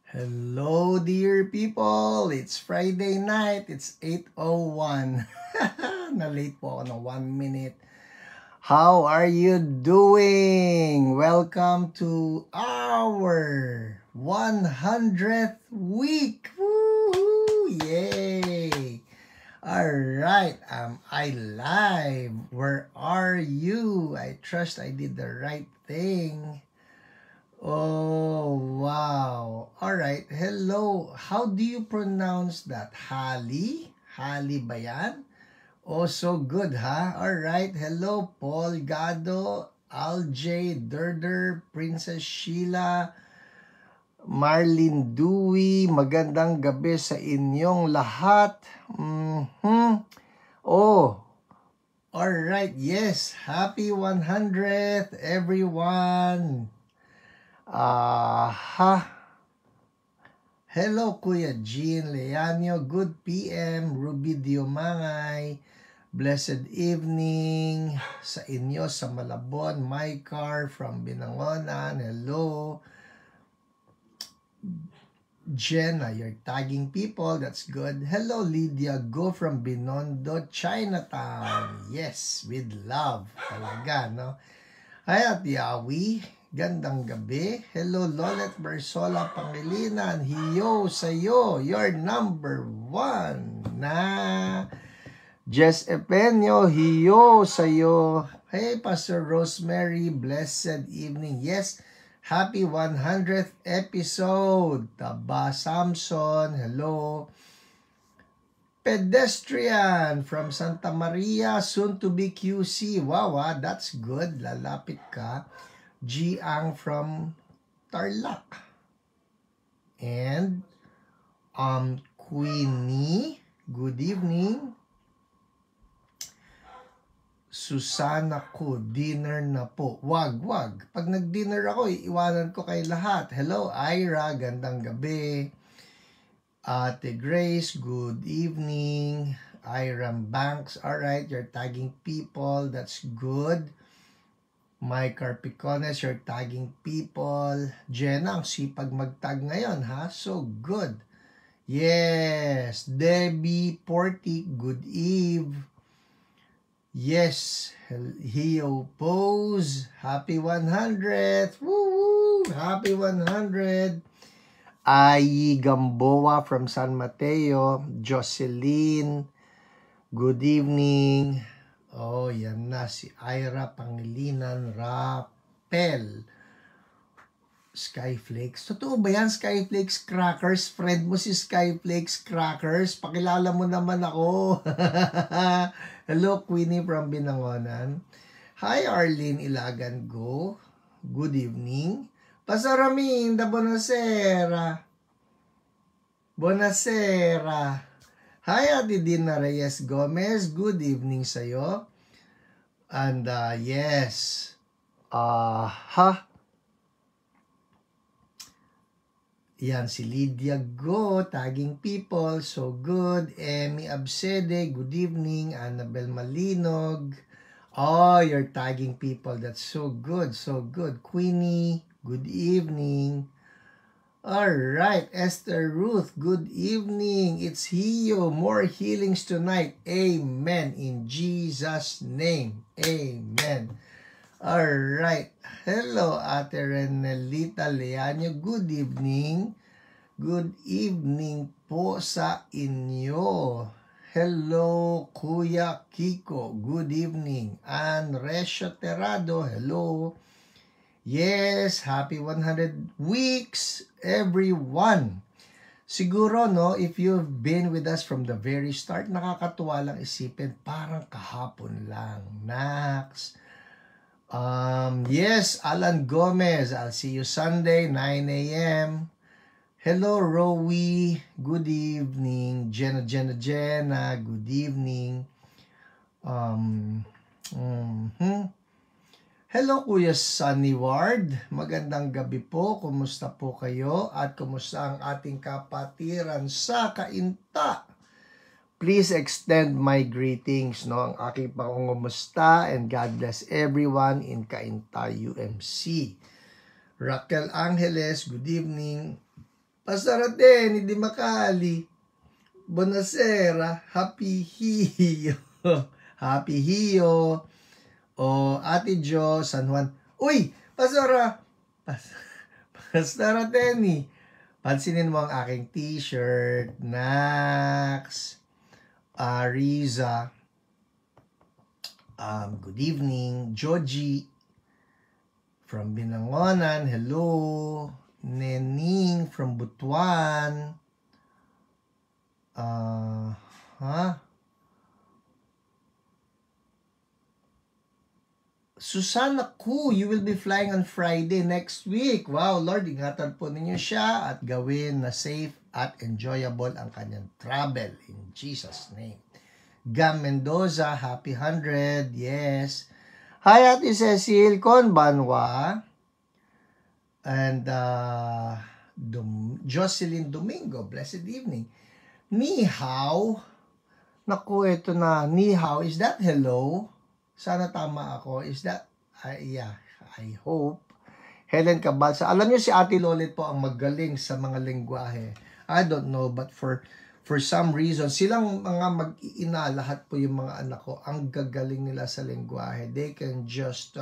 Hello, dear people! It's Friday night. It's 8:01. Na-late po ako ng 1 minute. How are you doing? Welcome to our 100th week. Woohoo! Yay! Alright, am I live? Where are you? I trust I did the right thing. Oh, wow. All right. Hello. How do you pronounce that? Hali? Hali ba yan? Oh, so good, ha? All right. Hello, Paul Gado, Alj, Durder, Princess Sheila, Marlene Dewey. Magandang gabi sa inyong lahat. Oh, all right. Yes. Happy 100th, everyone. Hello, Kuya Jean Leanio. Good PM. Ruby Diomangay. Blessed evening sa inyo sa Malabon. My car from Binangonan. Hello. Jenna, you're tagging people. That's good. Hello, Lydia. Go from Binondo, Chinatown. Yes, with love. Talaga, no? Hi, Ate Yawi. Gandang gabi. Hello, Lolet Bersola Pangilinan. Hiyo sa'yo. You're number 1 na. Jess Epenyo. Hiyo sa'yo. Hey, Pastor Rosemary. Blessed evening. Yes, happy 100th episode. Taba Samson. Hello. Pedestrian from Santa Maria. Soon to be QC. Wow, that's good. Lalapit ka. Jiang from Tarlac. And Queenie, good evening. Susana ko, dinner na po. Wag. Pag nag-dinner ako, iiwanan ko kay lahat. Hello, Ira, gandang gabi. Ate Grace, good evening. Iram Banks, alright, you're tagging people. That's good. Mike Carpicones, you're tagging people. Jenna, ang sipag mag-tag ngayon, ha? So good. Yes. Debbie Porty, good eve. Yes. Hio Pose, happy 100th. Woo! Happy 100. Ayi Gamboa from San Mateo. Jocelyn, good evening. Oh, yan na. Si Ira Pangilinan Rappel. Skyflakes. Totoo ba yan, Skyflakes Crackers? Friend mo si Skyflakes Crackers? Pakilala mo naman ako. Hello, Queenie from Binangonan. Hi, Arlene Ilagan Go. Good evening. Pasaraminda, buonasera. Buonasera. Hi, Ate Dina Reyes Gomez. Good evening sa'yo. And yes. Yan, si Lydia Go, tagging people. So good. Emmy Absede, good evening. Annabel Malinog. Oh, you're tagging people. That's so good. So good. Queenie, good evening. Alright, Esther Ruth, good evening. It's Hio. More healings tonight. Amen. In Jesus' name. Amen. Alright. Hello, Ate Renelita Leanio. Good evening. Good evening po sa inyo. Hello, Kuya Kiko. Good evening. Ann Resha Terrado. Hello. Yes, happy 100 weeks, everyone. Siguro, no, if you've been with us from the very start, nakakatuwa lang isipin, parang kahapon lang. Nax. Yes, Alan Gomez, I'll see you Sunday, 9 a.m. Hello, Rowie. Good evening. Jenna, good evening. Hello, Kuya Sunny Ward. Magandang gabi po. Kumusta po kayo? At kumusta ang ating kapatiran sa Kainta? Please extend my greetings, no? Ang aking pangungumusta, and God bless everyone in Kainta UMC. Raquel Angeles, good evening. Pastor Ateni Di Macali. Buonasera. Happy Hio. Happy Hio. O Ate Jo, San Juan. Uy! Pastor Ateni. Pansinin mo ang aking t-shirt. Nax. Riza. Good evening. Joji. From Binangonan. Hello. Nening from Butuan. Susana Ku, you will be flying on Friday next week. Wow, Lord, ingatan po ninyo siya at gawin na safe at enjoyable ang kanyang travel in Jesus' name. Gam Mendoza, happy 100. Yes. Hi, Ate Cecil, konbanwa. And Jocelyn Domingo, blessed evening. Ni hao. Naku, ito na. Ni hao, is that hello? Sana tama ako. Is that, yeah, I hope. Helen Cabalsa. Alam niyo si Ate Lolit po ang magaling sa mga lengguwahe. I don't know, but for some reason, silang mga mag-iina, lahat po yung mga anak ko, ang gagaling nila sa lengguwahe. They can just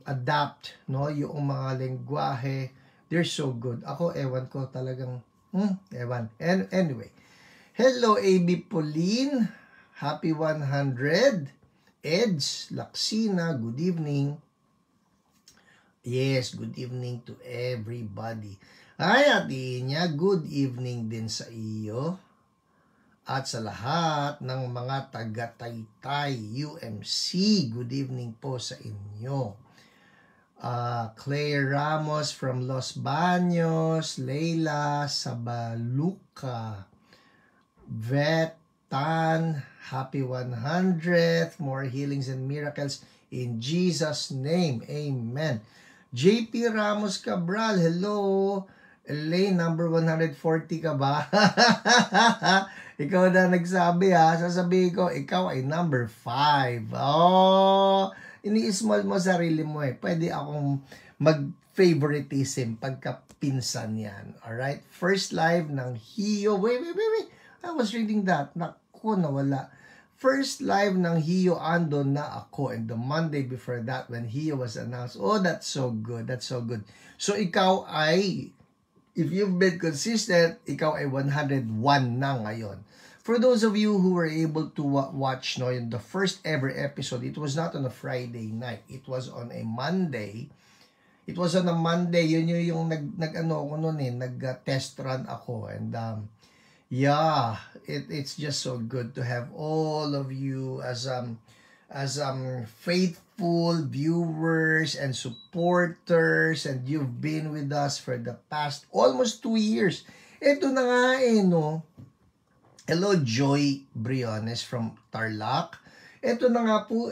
adapt, no, yung mga lengguwahe. They're so good. Ako, ewan ko talagang, ewan. Anyway, hello, AB Pauline. Happy 100. Eds, Laksina, good evening. Yes, good evening to everybody. Ay, Ate Inya, good evening din sa iyo. At sa lahat ng mga taga-Taytay UMC, good evening po sa inyo. Claire Ramos from Los Baños, Leila Sabaluca, Vetan, happy 100th, more healings and miracles in Jesus' name, amen. JP Ramos Cabral, hello. Elaine, number 140 ka ba? Ikaw na nagsabi ha. Sasabihin ko, ikaw ay number 5. Oh, ini-small mo sarili mo eh. Pwede akong mag-favoritism pagka-pinsan yan. Alright? First live ng Hio. Wait. I was reading that. Naku, nawala. First live ng Hio, andon na ako. And the Monday before that, when Hio was announced. Oh, that's so good. That's so good. So, ikaw ay, if you've been consistent, ikaw ay 101 na ngayon. For those of you who were able to watch in the first ever episode, it was not on a Friday night. It was on a Monday. It was on a Monday. Yun yung nag-test run ako. And yeah, it's just so good to have all of you as faithful viewers and supporters, and you've been with us for the past almost 2 years. Ito na nga no. Hello, Joy Briones from Tarlac. Ito na nga po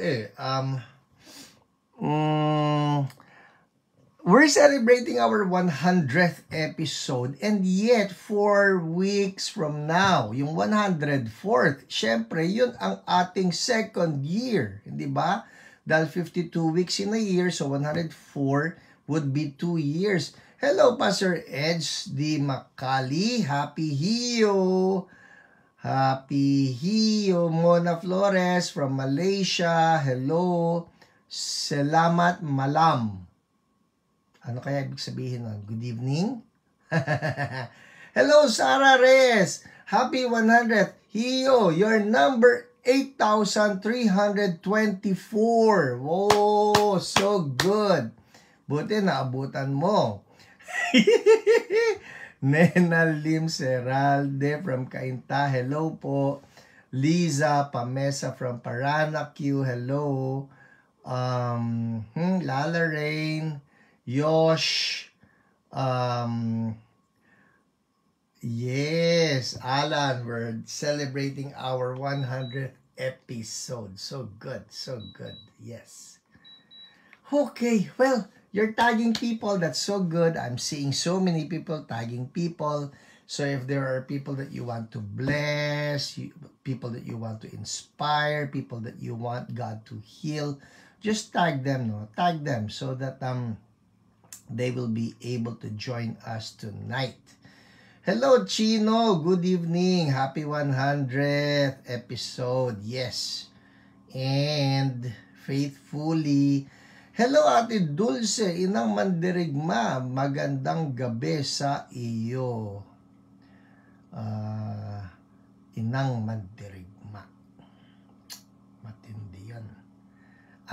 we're celebrating our 100th episode, and yet 4 weeks from now, yung 104th, syempre, yun ang ating second year, hindi ba? Dahil 52 weeks in a year, so 104 would be 2 years. Hello, Pastor Edge Di Macali. Happy Hio. Happy Hio. Mona Flores from Malaysia. Hello. Selamat malam. Ano kaya ibig sabihin nun? Good evening? Hello, Sarah Reyes. Happy 100th. Hio, your number 8,324. Whoa, so good. Buti naabutan mo. Nena Lim Seralde from Cainta. Hello po. Liza Pamesa from Paranaque. Hello. Lala Rain. Yosh, yes, Alan, we're celebrating our 100th episode. So good, yes. Okay, well, you're tagging people, that's so good. I'm seeing so many people tagging people. So if there are people that you want to bless, people that you want to inspire, people that you want God to heal, just tag them, tag them so that they will be able to join us tonight. Hello, Chino. Good evening. Happy 100th episode. Yes. And faithfully. Hello, Ate Dulce. Inang Mandirigma. Magandang gabi sa iyo. Inang Mandirigma. Matindi yan.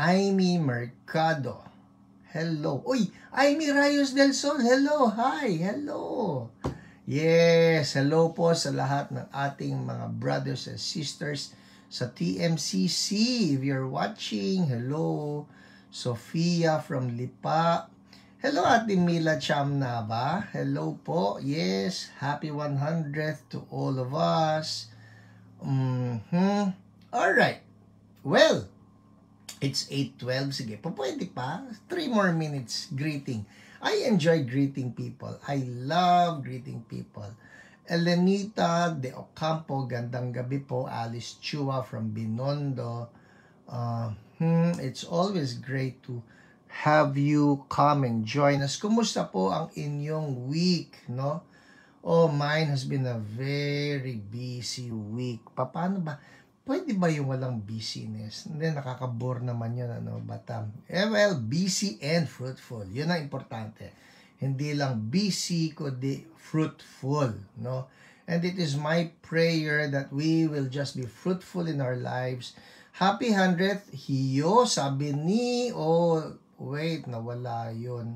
Amy Mercado. Hello. Uy, Amy Rayos del Sol. Hello. Hi. Hello. Yes, hello po sa lahat ng ating mga brothers and sisters sa TMCC. If you're watching, hello. Sofia from Lipa. Hello, Ate Mila Chamnava. Hello po. Yes, happy 100th to all of us. Alright. Well, it's 8:12. Sige, pwede pa. 3 more minutes greeting. I enjoy greeting people. I love greeting people. Elenita de Ocampo, gandang gabi po. Alice Chua from Binondo. It's always great to have you come and join us. Kumusta po ang inyong week, no? Oh, mine has been a very busy week. Paano ba? Pwede ba yung walang busyness? Hindi, nakakabore naman yun, ano? But, well, busy and fruitful. Yun ang importante. Hindi lang busy, kundi fruitful, no? And it is my prayer that we will just be fruitful in our lives. Happy 100th, Hiyo, sabi ni, wait, nawala yun.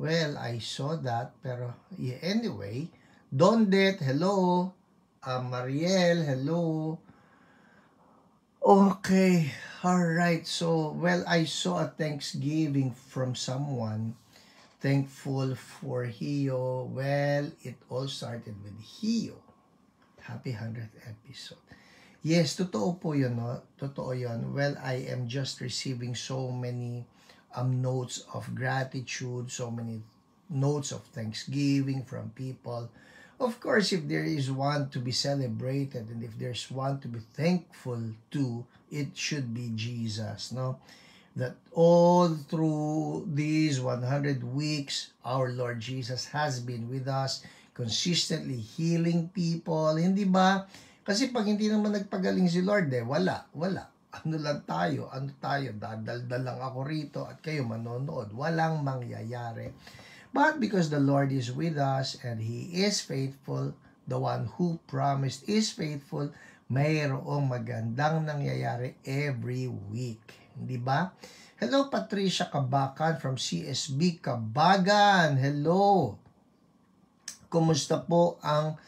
Well, I saw that, pero yeah, anyway. Dondet, hello. Mariel, hello. Okay, alright. So, well, I saw a Thanksgiving from someone. Thankful for Hiyo. Well, it all started with Hiyo. Happy 100th episode. Yes, totoo po yun, no? Totoo yun. Well, I am just receiving so many notes of gratitude, so many notes of thanksgiving from people. Of course, if there is one to be celebrated and if there's one to be thankful to, it should be Jesus, no? That all through these 100 weeks, our Lord Jesus has been with us, consistently healing people, hindi ba? Kasi pag hindi naman nagpagaling si Lord, wala. Ano tayo, dadaldal lang ako rito at kayo manonood. Walang mangyayari. But because the Lord is with us and He is faithful, the one who promised is faithful, mayroong magandang nangyayari every week. Di ba? Hello, Patricia Kabakan from CSB Kabagan. Hello. Kumusta po ang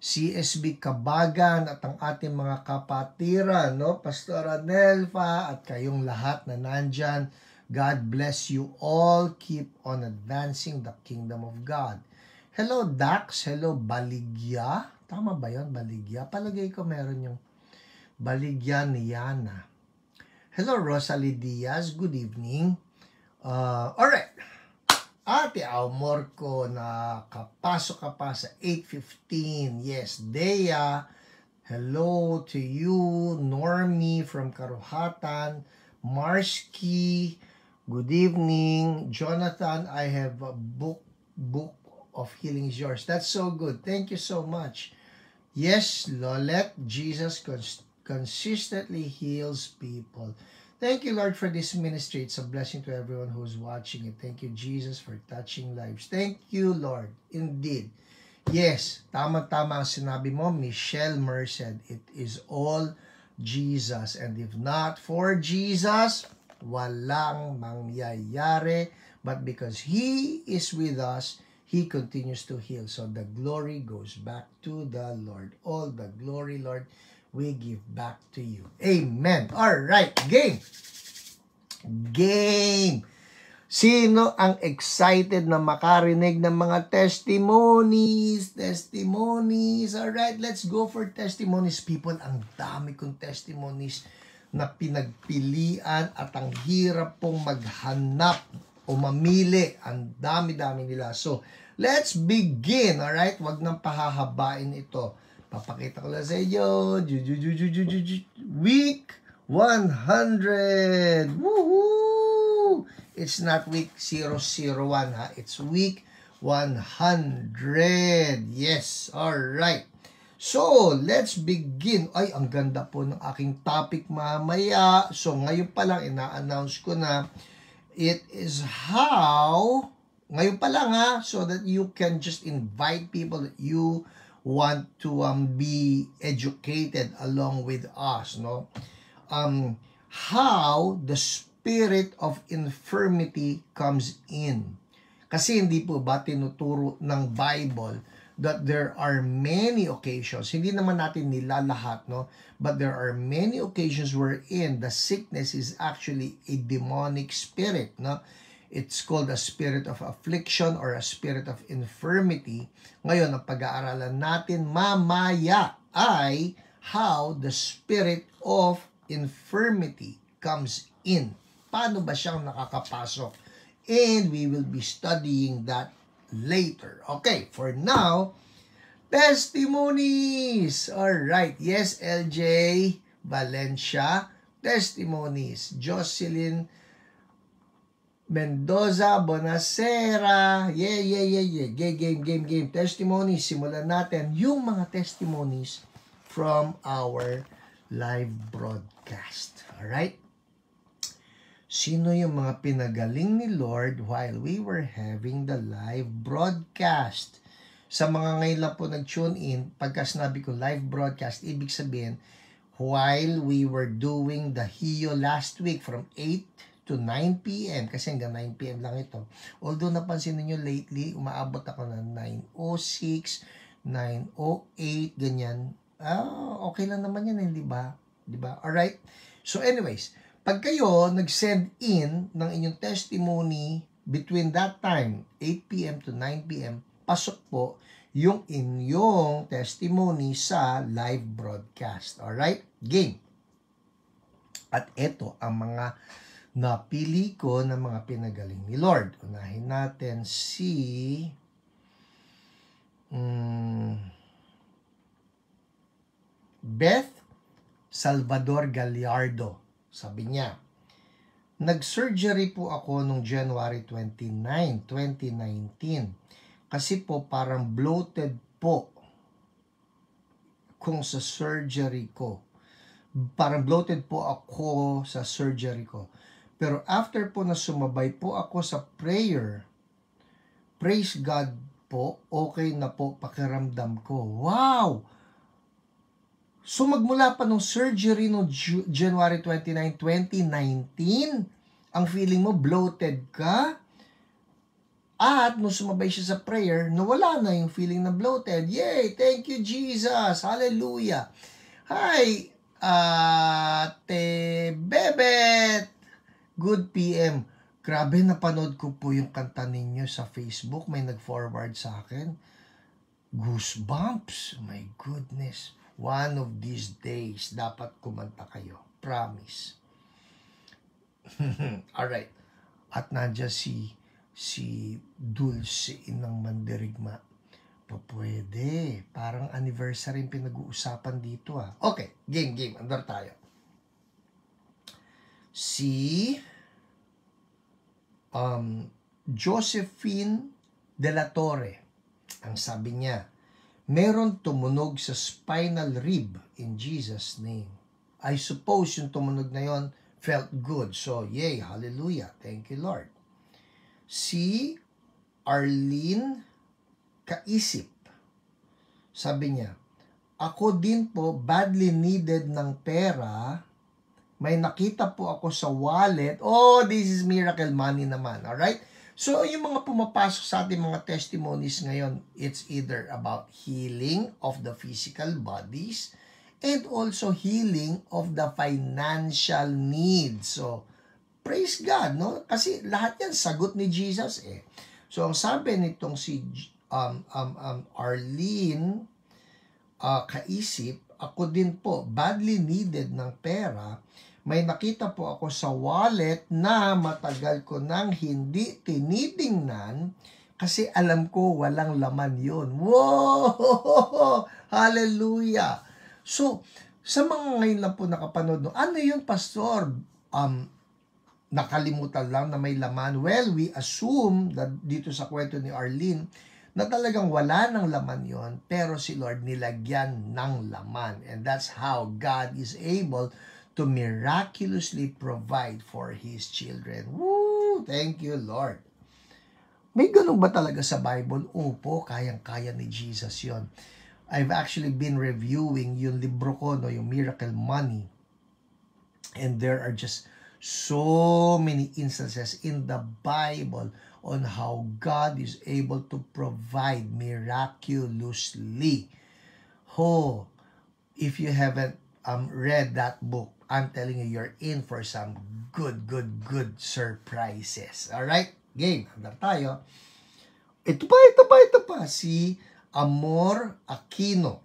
CSB Kabagan at ang ating mga kapatiran, no? Pastora Nelfa at kayong lahat na nandyan. God bless you all. Keep on advancing the kingdom of God. Hello, Dax. Hello, Baligya. Tama ba yun, Baligya? Palagay ko meron yung Baligya ni Yana. Hello, Rosalie Diaz. Good evening. Alright. Ate Almorco, nakapasok ka pa sa 8:15. Yes, Dea. Hello to you. Normie from Karuhatan. Marski. Good evening. Jonathan, I have a book of healing is yours. That's so good. Thank you so much. Yes, Lolette, Jesus consistently heals people. Thank you, Lord, for this ministry. It's a blessing to everyone who's watching it. Thank you, Jesus, for touching lives. Thank you, Lord. Indeed. Yes, tama-tama ang sinabi mo, Michelle Merced. It is all Jesus. And if not for Jesus, walang mangyayari. But because He is with us, He continues to heal. So the glory goes back to the Lord. All the glory, Lord, we give back to you. Amen. All right, game. Sino ang excited na makarinig ng mga testimonies? All right, let's go for testimonies, people. Ang dami kong testimonies na pinagpilian at ang hirap pong maghanap o mamili. Ang dami-dami nila. So, let's begin. All right, wag nang pahahabain ito. Papakita ko lang sa inyo. Week 100. Woohoo! It's not week 001, ha? It's week 100. Yes, alright. So, let's begin. Ay, ang ganda po ng aking topic mamaya. So, ngayon pa lang, ina-announce ko na it is how, ngayon pa lang ha, so that you can just invite people that you want to be educated along with us, no? How the spirit of infirmity comes in. Kasi hindi po ba tinuturo ng Bible that there are many occasions, hindi naman natin nilalahat, no? But there are many occasions wherein the sickness is actually a demonic spirit, no? It's called a spirit of affliction or a spirit of infirmity. Ngayon, ang pag-aaralan natin mamaya ay how the spirit of infirmity comes in. Paano ba siyang nakakapasok? And we will be studying that later. Okay, for now, testimonies. All right. Yes, LJ Valencia, testimonies. Jocelyn Mendoza, Bonacera. Yeah. Game. Testimonies. Simulan natin yung mga testimonies from our live broadcast. All right? Sino yung mga pinagaling ni Lord while we were having the live broadcast? Sa mga ngayon lang po nag-tune in, pagka sinabi ko live broadcast, ibig sabihin, while we were doing the HIO last week from 8 to 9 p.m. Kasi hanggang 9 p.m. lang ito. Although napansin niyo lately, umaabot ako ng 9:06, 9:08, ganyan. Okay lang naman yan, di ba? Alright? So anyways, pag kayo nag-send in ng inyong testimony between that time, 8 p.m. to 9 p.m., pasok po yung inyong testimony sa live broadcast. Alright? Game. At ito ang mga napili ko ng mga pinagaling ni Lord. Unahin natin si Beth Salvador Gallardo. Sabi niya, nag-surgery po ako nung January 29, 2019. Kasi po parang bloated po kung sa surgery ko. Parang bloated po ako sa surgery ko. Pero after po na sumabay po ako sa prayer, praise God po, okay na po pakiramdam ko. Wow! So magmula pa nung surgery no January 29, 2019, ang feeling mo bloated ka, at nung sumabay siya sa prayer, nawala na yung feeling na bloated. Yay! Thank you, Jesus! Hallelujah! Hi, Ate Bebet! Good PM. Grabe, napanood ko po yung kanta ninyo sa Facebook. May nag-forward sa akin. Goosebumps! My goodness! One of these days, dapat kumanta kayo. Promise. Alright. At nandiyan si Dulce Inang Mandirigma. Pwede. Parang anniversary yung pinag-uusapan dito ah. Okay. Game. Andar tayo. Si Josephine De La Torre. Ang sabi niya, meron tumunog sa spinal rib in Jesus' name. I suppose yung tumunog na yon felt good. So, yay, hallelujah. Thank you, Lord. Si Arlene Kaisip. Sabi niya, ako din po badly needed ng pera. May nakita po ako sa wallet. Oh, this is miracle money naman. Alright? So, yung mga pumapasok sa ating mga testimonies ngayon, it's either about healing of the physical bodies and also healing of the financial needs. So, praise God, no? Kasi lahat yan sagot ni Jesus eh. So, ang sabi nitong si Arlene Kaisip, ako din po, badly needed ng pera. May nakita po ako sa wallet na matagal ko nang hindi tinitingnan kasi alam ko walang laman yun. Wow! Hallelujah! So, sa mga ngayon lang po nakapanood, no, ano yun, Pastor? nakalimutan lang na may laman. Well, we assume that dito sa kwento ni Arlene na talagang wala ng laman yon, pero si Lord nilagyan ng laman. And that's how God is able to miraculously provide for His children. Woo! Thank you, Lord. May ganun ba talaga sa Bible? Opo, kayang-kaya ni Jesus yon. I've actually been reviewing yung libro ko, no, yung Miracle Money. And there are just so many instances in the Bible on how God is able to provide miraculously. Oh, if you haven't read that book, I'm telling you, you're in for some good surprises. Alright? Game, handa tayo. Ito pa. Si Amor Aquino.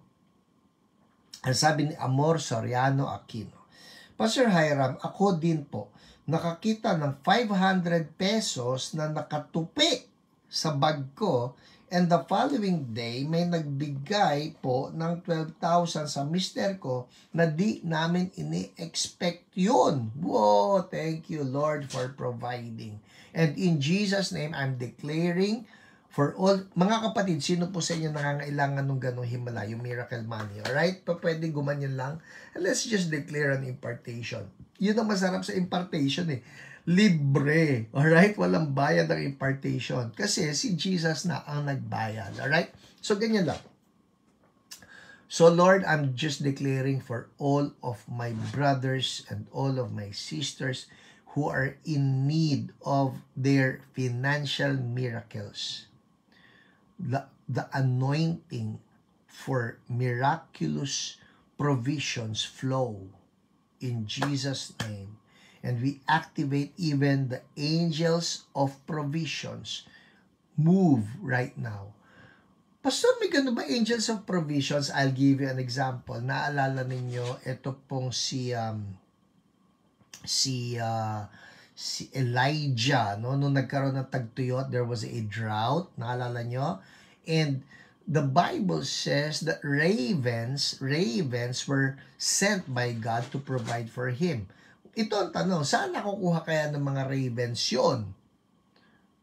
Ang sabi ni Amor Soriano Aquino, Pastor Hiram, ako din po, nakakita ng 500 pesos na nakatupi sa bag ko, and the following day, may nagbigay po ng 12,000 sa mister ko na di namin ini-expect yun. Wow, thank you Lord for providing. And in Jesus' name, I'm declaring for all, mga kapatid, sino po sa inyo nangangailangan ng ganong himala, yung miracle money, alright? Pwede gumanyan lang. And let's just declare an impartation. Yun ang masarap sa impartation eh. Libre, alright? Walang bayad ang impartation. Kasi si Jesus na ang nagbayad, alright? So, ganyan lang. So, Lord, I'm just declaring for all of my brothers and all of my sisters who are in need of their financial miracles. The anointing for miraculous provisions flow in Jesus' name. And we activate even the angels of provisions. Move right now. Pastor, may gano'n ba angels of provisions? I'll give you an example. Naalala ninyo, ito pong si Elijah, no? Nung nagkaroon ng tagtuyot, there was a drought. Naalala nyo? And the Bible says that ravens were sent by God to provide for him. Ito ang tanong, saan nakukuha kaya ng mga ravens yun?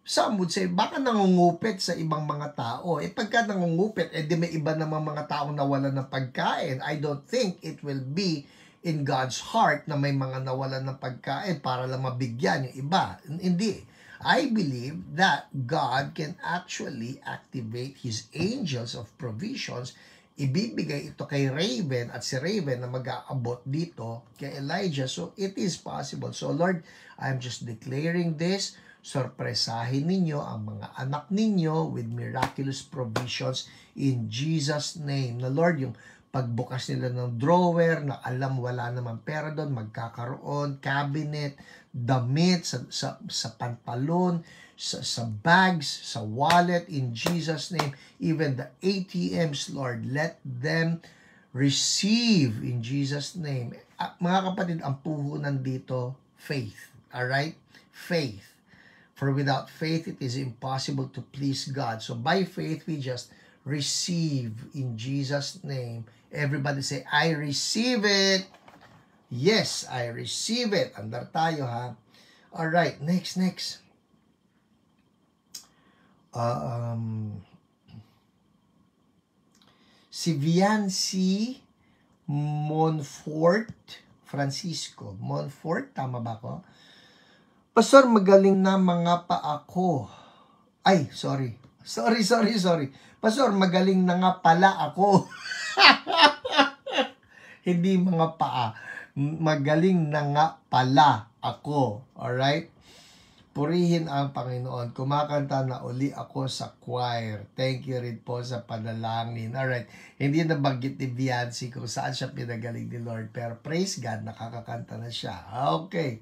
Some would say, baka nangungupit sa ibang mga tao. Pagka nangungupit, di may iba namang mga taong nawalan ng pagkain. I don't think it will be in God's heart na may mga nawalan ng pagkain para lang mabigyan yung iba. Hindi. I believe that God can actually activate His angels of provisions. Ibibigay ito kay Raven at si Raven na mag-aabot dito kay Elijah. So, it is possible. So, Lord, I'm just declaring this. Sorpresahin ninyo ang mga anak ninyo with miraculous provisions in Jesus' name. Na Lord, yung pagbukas nila ng drawer na alam wala namang pera doon, magkakaroon, cabinet, damit, sa pantalon, sa bags, sa wallet, in Jesus' name. Even the ATMs, Lord, let them receive in Jesus' name. Mga kapatid, ang puhunan dito, faith. Alright? Faith. For without faith, it is impossible to please God. So by faith, we just receive in Jesus' name. Everybody say, I receive it. Yes, I receive it. Andar tayo, ha? Alright, next. Si Viancy Monfort Francisco. Monfort, tama ba ko? Pastor, magaling na mga paa ko. Ay, sorry. Pastor, magaling na nga pala ako. Hindi mga paa. Magaling na nga pala ako. Alright? Purihin ang Panginoon. Kumakanta na uli ako sa choir. Thank you rin po sa panalangin. Alright. Hindi nabanggit ni Viancy kung saan siya pinagaling ni Lord. Pero praise God, nakakakanta na siya. Okay.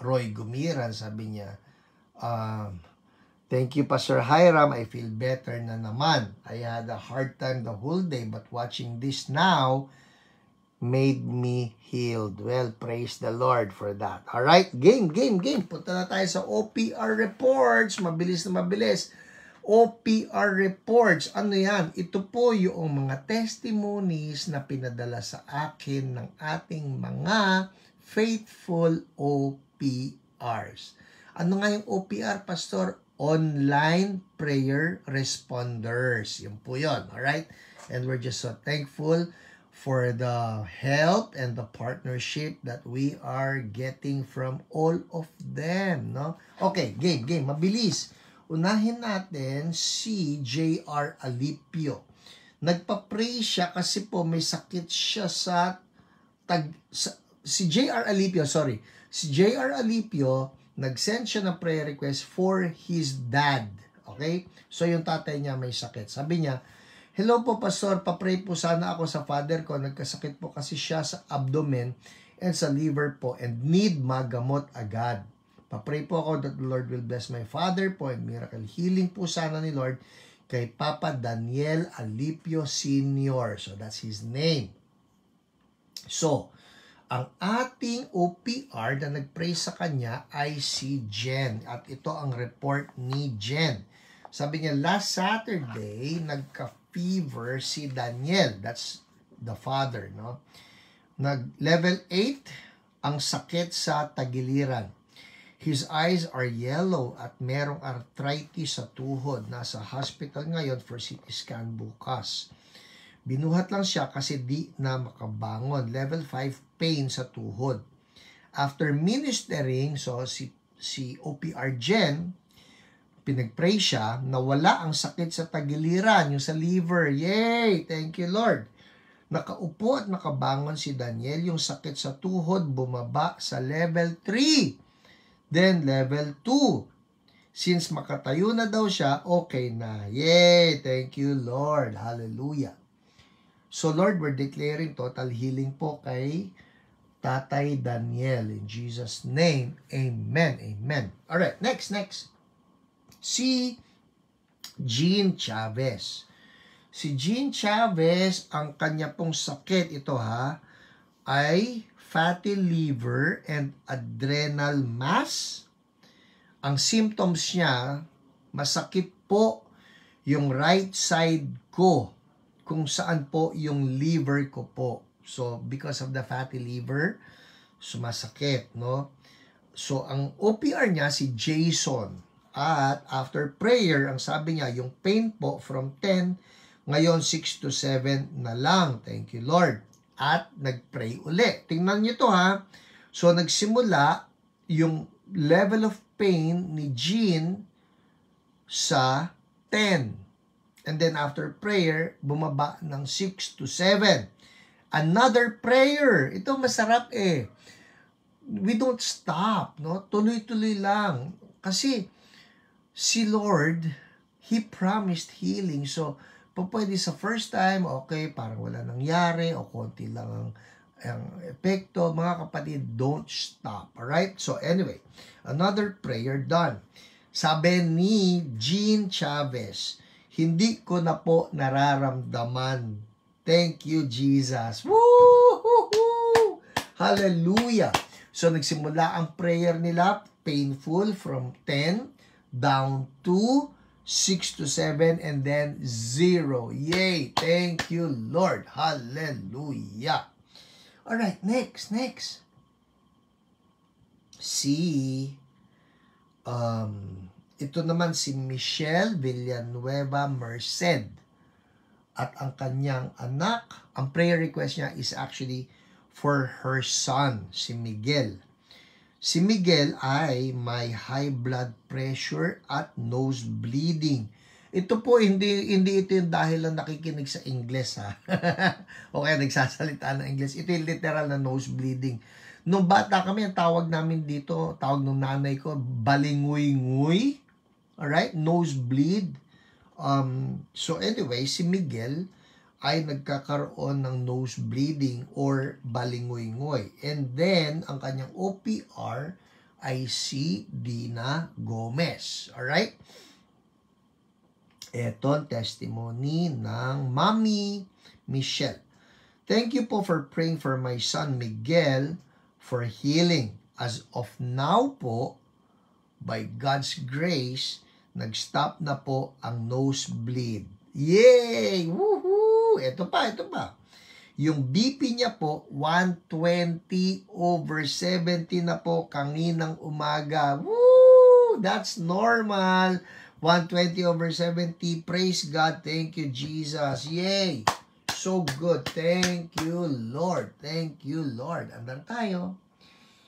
Roy Gumiran, sabi niya, thank you, Pastor Hiram. I feel better na naman. I had a hard time the whole day, but watching this now made me healed. Well, praise the Lord for that. Alright, game. Punta na tayo sa OPR reports. Mabilis na mabilis. OPR reports. Ano yan? Ito po yung mga testimonies na pinadala sa akin ng ating mga faithful OPRs. Ano nga yung OPR, Pastor? Online Prayer Responders. Yun po yun. Alright? And we're just so thankful for the help and the partnership that we are getting from all of them. No? Okay, game. Mabilis. Unahin natin si J.R. Alipio. Nagpa-pray siya kasi po may sakit siya si J.R. Alipio, nag-send siya ng prayer request for his dad. Okay? So yung tatay niya may sakit. Sabi niya, "Hello po, Pastor, pa-pray po sana ako sa father ko. Nagkasakit po kasi siya sa abdomen and sa liver po and need magamot agad. Pa-pray po ako that the Lord will bless my father po and miracle healing po sana ni Lord kay Papa Daniel Alipio Sr." So that's his name. So, ang ating OPR na nag-pray sa kanya ay si Jen. At ito ang report ni Jen. Sabi niya, last Saturday, nagka-fever si Daniel. That's the father, no? Level 8, ang sakit sa tagiliran. His eyes are yellow at merong arthritis sa tuhod. Nasa hospital ngayon for CT scan bukas. Binuhat lang siya kasi di na makabangon. Level 5 pain sa tuhod. After ministering, so si OPR Jen, pinag-pray siya, nawala ang sakit sa tagiliran, yung sa liver. Yay! Thank you, Lord. Nakaupo at nakabangon si Daniel. Yung sakit sa tuhod bumaba sa level 3. Then, level 2. Since makatayo na daw siya, okay na. Yay! Thank you, Lord. Hallelujah. So, Lord, we're declaring total healing po kay Tatay Daniel. In Jesus' name, amen. Amen. Alright, next. Si Jean Chavez. Si Jean Chavez, ang kanya pong sakit, ito ay fatty liver and adrenal mass. Ang symptoms niya, masakit po yung right side ko, kung saan po yung liver ko po. So, because of the fatty liver, sumasakit, no? So, ang OPR niya, si Jason. At after prayer, ang sabi niya, yung pain po from 10, ngayon 6 to 7 na lang. Thank you, Lord. At nag-pray uli. Tingnan niyo to So, nagsimula yung level of pain ni Jean sa 10. And then after prayer, bumaba ng 6 to 7. Another prayer. Ito masarap We don't stop, no? Tuloy-tuloy lang. Kasi si Lord, He promised healing. So, pwede sa first time, okay, parang wala nangyari, o konti lang ang epekto. Mga kapatid, don't stop. Alright? So, anyway, another prayer done. Sabi ni Jean Chavez, hindi ko na po nararamdaman. Thank you, Jesus. Woo! Hallelujah! So, nagsimula ang prayer nila, painful, from 10 down to 6 to 7, and then 0. Yay! Thank you, Lord. Hallelujah. Alright, next. Ito naman si Michelle Villanueva Merced. At ang kanyang anak, ang prayer request niya is actually for her son, si Miguel. Si Miguel ay may high blood pressure at nose bleeding. Ito po, hindi ito yung dahil lang nakikinig sa Ingles o kaya nagsasalita ng Ingles. Ito yung literal na nose bleeding. Nung bata kami, ang tawag namin dito, tawag ng nanay ko, balinguy-nguy. Alright? Nosebleed. So anyway, si Miguel ay nagkakaroon ng nose bleeding or balingoy-ngoy. And then, ang kanyang OPR ay si Dina Gomez. Alright? Ito ang testimony ng Mami Michelle. Thank you po for praying for my son Miguel for healing. As of now po, by God's grace, Nag-stop na po ang nosebleed. Yay! Woohoo! Ito pa. Yung BP niya po, 120/70 na po kaninang umaga. Woo! That's normal. 120/70. Praise God. Thank you, Jesus. Yay! So good. Thank you, Lord. Thank you, Lord. Andar tayo.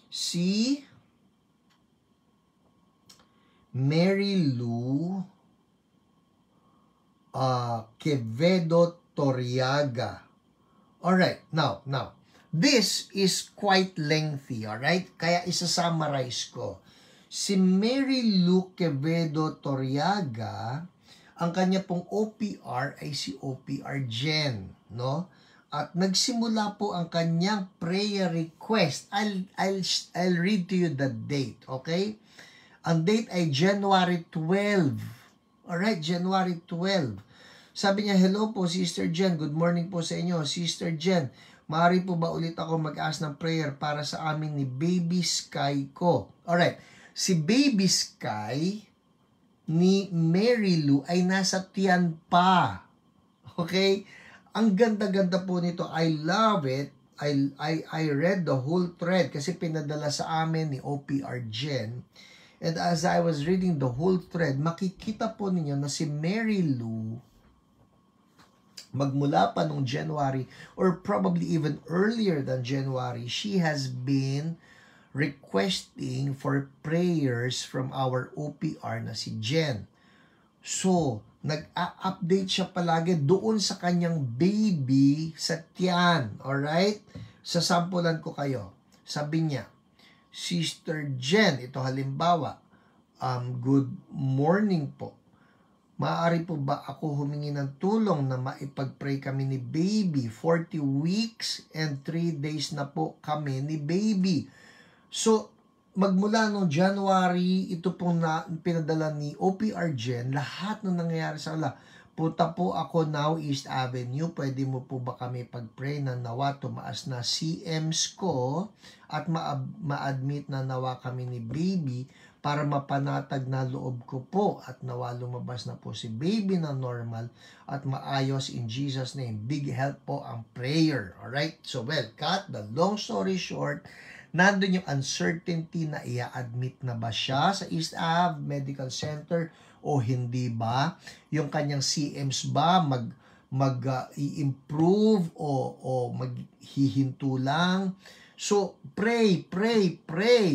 Si Mary Lou Quevedo Toriaga. Alright, now, this is quite lengthy, alright? Kaya isa-summarize ko. Si Mary Lou Quevedo Toriaga, ang kanya pong OPR ay si OPR Jen, no? At nagsimula po ang kanyang prayer request. I'll read to you the date, okay? Ang date ay January 12. Alright, January 12. Sabi niya, hello po, Sister Jen. Good morning po sa inyo. Sister Jen, maaari po ba ulit ako mag-ask ng prayer para sa amin ni Baby Sky ko? Alright, si Baby Sky ni Mary Lou ay nasa tiyan pa. Okay? Ang ganda-ganda po nito. I love it. I read the whole thread kasi pinadala sa amin ni OPR Jen. And as I was reading the whole thread, makikita po ninyo na si Mary Lou magmula pa nung January or probably even earlier than January, she has been requesting for prayers from our OPR na si Jen. So, nag-update siya palagi doon sa kanyang baby sa tiyan. Alright? Sasampulan ko kayo. Sabi niya, Sister Jen, ito halimbawa, good morning po. Maaari po ba ako humingi ng tulong na maipag-pray kami ni baby? 40 weeks and 3 days na po kami ni baby. So, magmula noong January, ito pong pinadala ni OPR Jen, lahat ng nangyayari sa ala. Punta po ako now East Avenue. Pwede mo po ba kami pag-pray na nawa tumaas na CMs ko at ma-admit na nawa kami ni baby para mapanatag na loob ko po at nawa lumabas na po si baby na normal at maayos in Jesus name. Big help po ang prayer. Alright? So well, cut the long story short, nandun yung uncertainty na i-admit na ba siya sa East Ave Medical Center o hindi ba? Yung kanyang CMs ba i-improve o maghihinto lang? So, pray.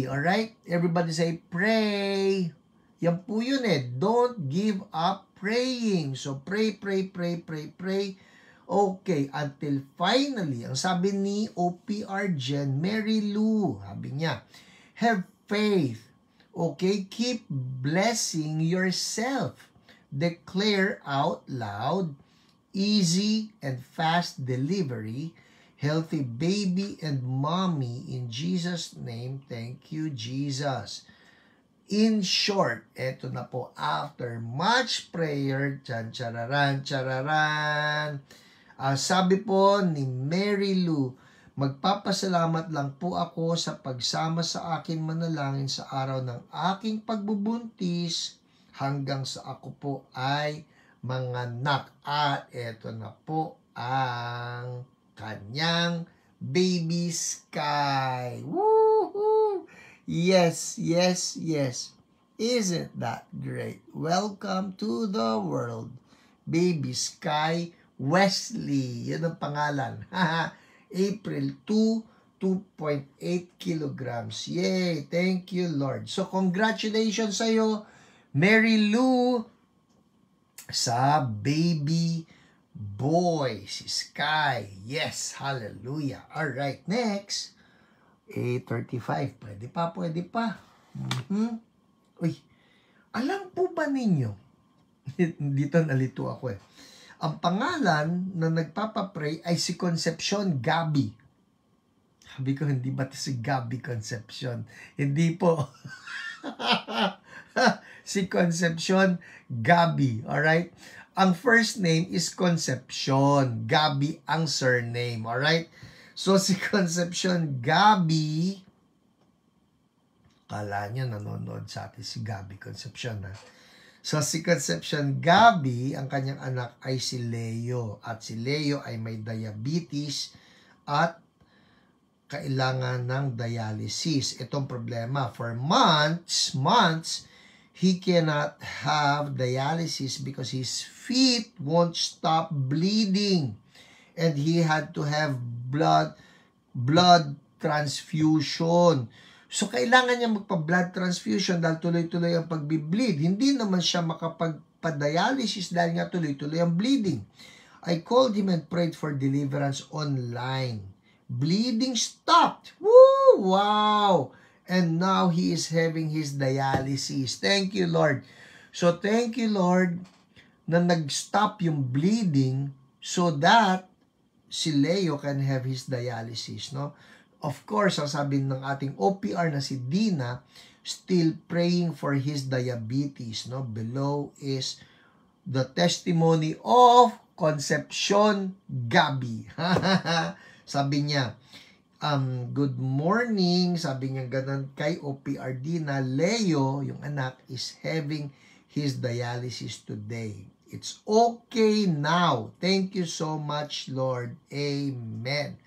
Alright? Everybody say, pray. Yan po yun eh. Don't give up praying. So, pray. Okay, until finally, ang sabi ni OPR Jen, Mary Lou, sabi niya, have faith. Okay, keep blessing yourself. Declare out loud, easy and fast delivery, healthy baby and mommy in Jesus' name. Thank you, Jesus. In short, eto na po, after much prayer, chararan. Sabi po ni Mary Lou, magpapasalamat lang po ako sa pagsama sa akin manalangin sa araw ng aking pagbubuntis hanggang sa ako po ay manganak. At eto na po ang kanyang Baby Sky. Woohoo! Yes. Isn't that great? Welcome to the world, Baby Sky Wesley. Yan ang pangalan. April 2, 2.8 kilograms. Yay! Thank you, Lord. So, congratulations sa'yo, Mary Lou, sa baby boy, si Sky. Yes, hallelujah. Alright, next. 8:35. Pwede pa. Uy, alam po ba ninyo? Dito nalito ako eh. Ang pangalan na nagpapapray ay si Concepcion Gabi. Sabi ko, hindi ba ito si Gabi Concepcion? Hindi po. Si Concepcion Gabi. Alright? Ang first name is Concepcion. Gabi ang surname. Alright? So, si Concepcion Gabi, kala nyo nanonood sa atin si Gabi Concepcion, ha? So, si Concepcion Gabby, ang kanyang anak ay si Leo. At si Leo ay may diabetes at kailangan ng dialysis. Itong problema. For months, he cannot have dialysis because his feet won't stop bleeding. And he had to have blood transfusion. So, kailangan niya magpa-blood transfusion dahil tuloy-tuloy ang pagbi-bleed. Hindi naman siya makapagpa-dialysis dahil nga tuloy-tuloy ang bleeding. I called him and prayed for deliverance online. Bleeding stopped. Woo! Wow! And now he is having his dialysis. Thank you, Lord. So, thank you, Lord, na nag-stop yung bleeding so that si Leo can have his dialysis, no? Of course, sasabihin ng ating OPR na si Dina, still praying for his diabetes, no? Below is the testimony of Concepcion Gabby. Sabi niya, good morning, sabi niya ganun kay OPR Dina, Leo, yung anak, is having his dialysis today. It's okay now. Thank you so much, Lord. Amen.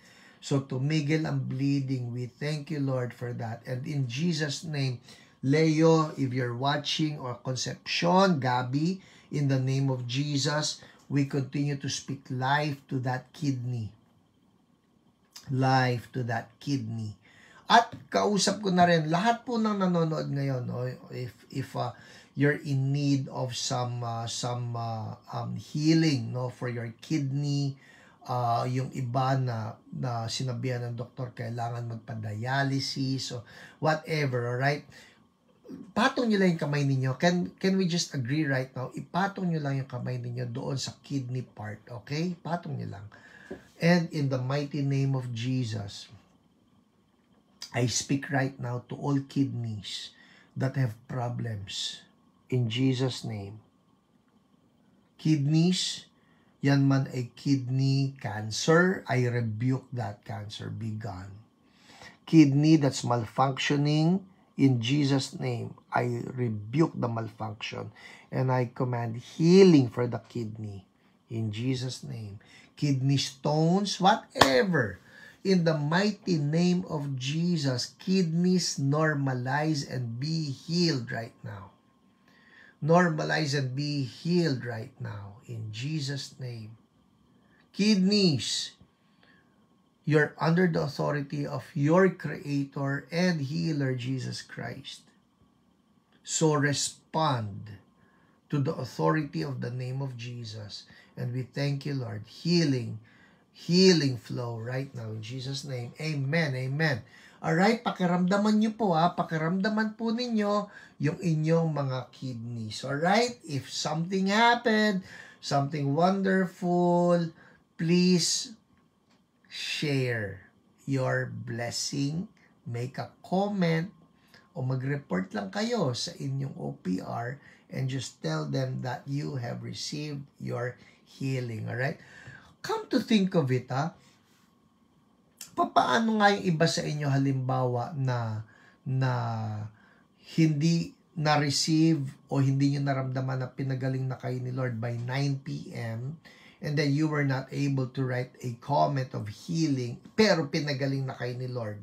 So, tumigil ang bleeding. We thank you, Lord, for that. And in Jesus' name, Leo, if you're watching, or Concepcion, Gabby, in the name of Jesus, we continue to speak life to that kidney. Life to that kidney. At kausap ko na rin, lahat po ng nanonood ngayon, no, if you're in need of some healing, no, for your kidney, yung iba na sinabihan ng doktor kailangan magpa-dialysis o whatever, alright? Patong nyo lang yung kamay ninyo. Can we just agree right now? Ipatong nyo lang yung kamay ninyo doon sa kidney part, okay? Patong nyo lang. And in the mighty name of Jesus, I speak right now to all kidneys that have problems. In Jesus' name. Kidneys, yan man ay kidney cancer, I rebuke that cancer. Be gone. Kidney that's malfunctioning, in Jesus' name, I rebuke the malfunction. And I command healing for the kidney. In Jesus' name. Kidney stones, whatever. In the mighty name of Jesus, kidneys normalize and be healed right now. Normalize and be healed right now. In Jesus' name. Kidneys, you're under the authority of your Creator and Healer, Jesus Christ. So respond to the authority of the name of Jesus. And we thank you, Lord. Healing flow right now in Jesus' name. Amen, amen. Alright, pakiramdaman nyo po pakiramdaman po ninyo yung inyong mga kidneys. Alright, if something happened, something wonderful, please share your blessing, make a comment, o mag-report lang kayo sa inyong OPR and just tell them that you have received your healing. Alright? Come to think of it, paano nga yung iba sa inyo halimbawa na hindi na-receive o hindi nyo naramdaman na pinagaling na kayo ni Lord by 9 p.m. and then you were not able to write a comment of healing pero pinagaling na kayo ni Lord.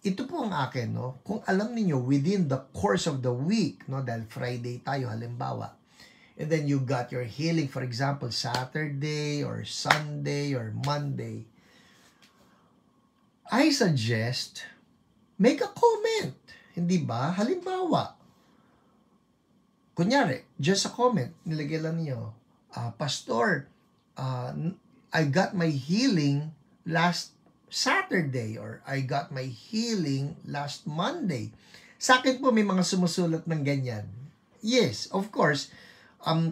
Ito po ang akin, no? Kung alam niyo within the course of the week, no, dahil Friday tayo halimbawa, and then you got your healing, for example, Saturday or Sunday or Monday, I suggest, make a comment. Hindi ba? Halimbawa, kunyari, just a comment, nilagay lang niyo, Pastor, I got my healing last Saturday or I got my healing last Monday. Sa akin po may mga sumusulat ng ganyan. Yes, of course,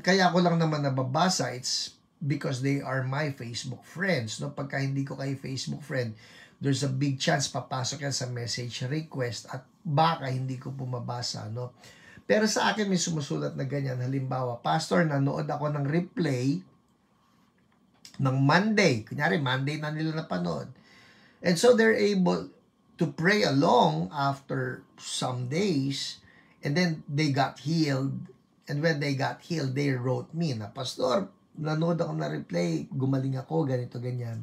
kaya ko lang naman nababasa, it's because they are my Facebook friends. No? Pagka hindi ko kayo Facebook friend, there's a big chance papasok yan sa message request at baka hindi ko pumabasa. No? Pero sa akin may sumusulat na ganyan. Halimbawa, Pastor, nanood ako ng replay ng Monday. Kunyari, Monday na nila napanood. And so they're able to pray along after some days. And then they got healed. And when they got healed, they wrote me na, Pastor, nanood ako na replay, gumaling ako, ganito, ganyan.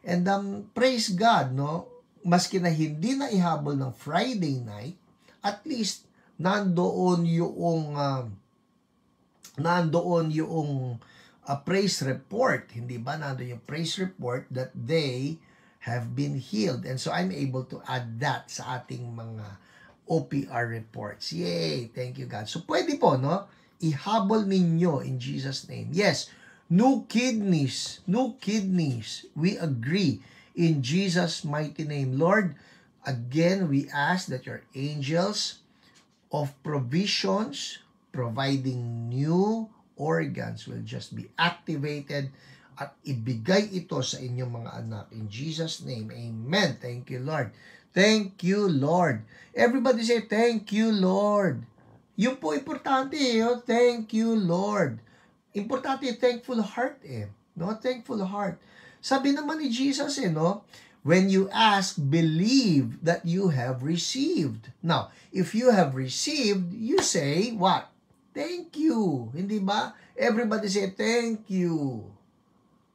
And praise God, no? Maski na hindi na ihabol ng Friday night, at least nandoon yung praise report, hindi ba? Nandoon yung praise report that they have been healed. And so I'm able to add that sa ating mga OPR reports. Yay! Thank you, God. So pwede po, no? Ihabol ninyo in Jesus' name. Yes, no kidneys. We agree in Jesus' mighty name. Lord, again, we ask that your angels of provisions, providing new organs will just be activated at ibigay ito sa inyong mga anak. In Jesus' name, amen. Thank you, Lord. Thank you, Lord. Everybody say, thank you, Lord. Yung po importante, thank you, Lord. Importante, thankful heart no? Thankful heart. Sabi naman ni Jesus, no? When you ask, believe that you have received. Now, if you have received, you say, what? Thank you. Hindi ba? Everybody say, thank you.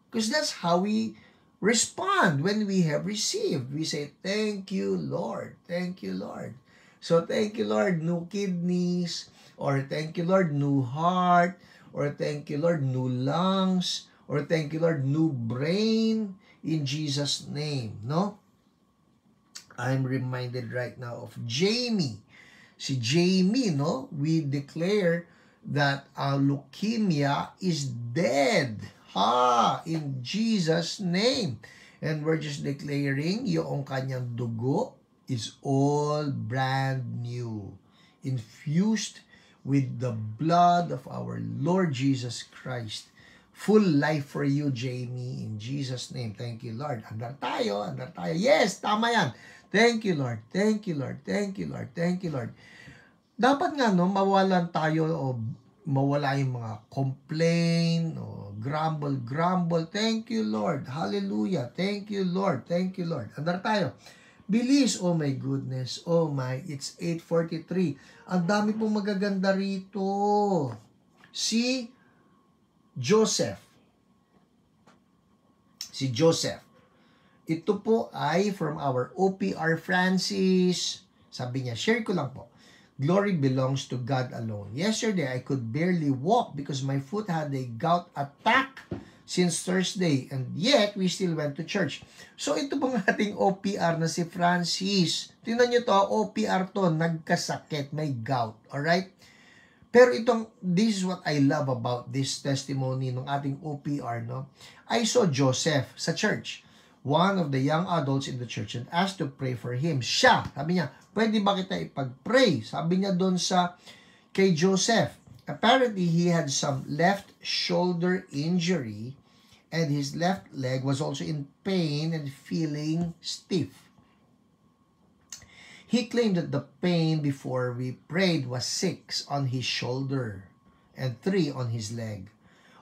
Because that's how we respond when we have received. We say, thank you, Lord. Thank you, Lord. So, thank you, Lord, new kidneys. Or thank you, Lord, new heart. Or thank you, Lord, new lungs. Or thank you, Lord, new brain. In Jesus' name, no? I'm reminded right now of Jamie. Si Jamie, no? We declare that leukemia is dead. In Jesus' name. And we're just declaring yung kanyang dugo is all brand new. Infused with the blood of our Lord Jesus Christ. Full life for you, Jamie, in Jesus' name. Thank you, Lord. Andar tayo. Yes, tama yan. Thank you, Lord. Thank you, Lord. Thank you, Lord. Thank you, Lord. Dapat nga, no, mawalan tayo o mawala yung mga complain o grumble. Thank you, Lord. Hallelujah. Thank you, Lord. Thank you, Lord. Andar tayo. Bilis. Oh my goodness. Oh my. It's 8:43. Ang dami pong magaganda rito. Si Joseph. Ito po ay from our OPR Francis. Sabi niya, share ko lang po. Glory belongs to God alone. Yesterday, I could barely walk because my foot had a gout attack since Thursday. And yet, we still went to church. So, ito pong ating OPR na si Francis. Tingnan nyo to, OPR to, nagkasakit, may gout. Alright? Pero this is what I love about this testimony ng ating OPR, no? I saw Joseph sa church, one of the young adults in the church, and asked to pray for him. Siya, sabi niya, pwede ba kita ipag-pray? Sabi niya doon kay Joseph. Apparently, he had some left shoulder injury, and his left leg was also in pain and feeling stiff. He claimed that the pain before we prayed was 6 on his shoulder and 3 on his leg.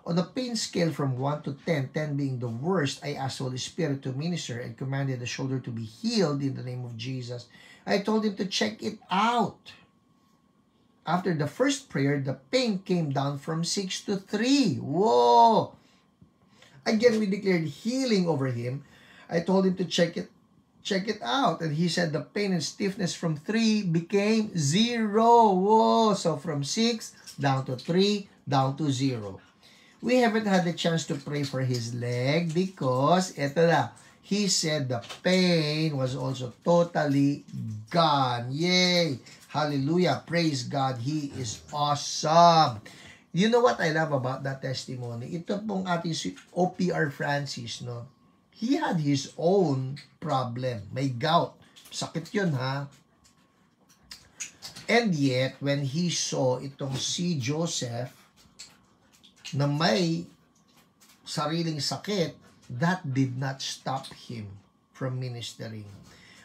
On a pain scale from 1 to 10, 10 being the worst, I asked Holy Spirit to minister and commanded the shoulder to be healed in the name of Jesus. I told him to check it out. After the first prayer, the pain came down from 6 to 3. Whoa! Again, we declared healing over him. I told him to check it out. And he said the pain and stiffness from 3 became 0. Whoa! So from 6 down to 3, down to 0. We haven't had the chance to pray for his leg because, eto na, he said the pain was also totally gone. Yay! Hallelujah! Praise God! He is awesome! You know what I love about that testimony? Ito pong ating OPR Francis, no? He had his own problem. May gout. Sakit yun, ha? And yet, when he saw itong si Joseph na may sariling sakit, that did not stop him from ministering.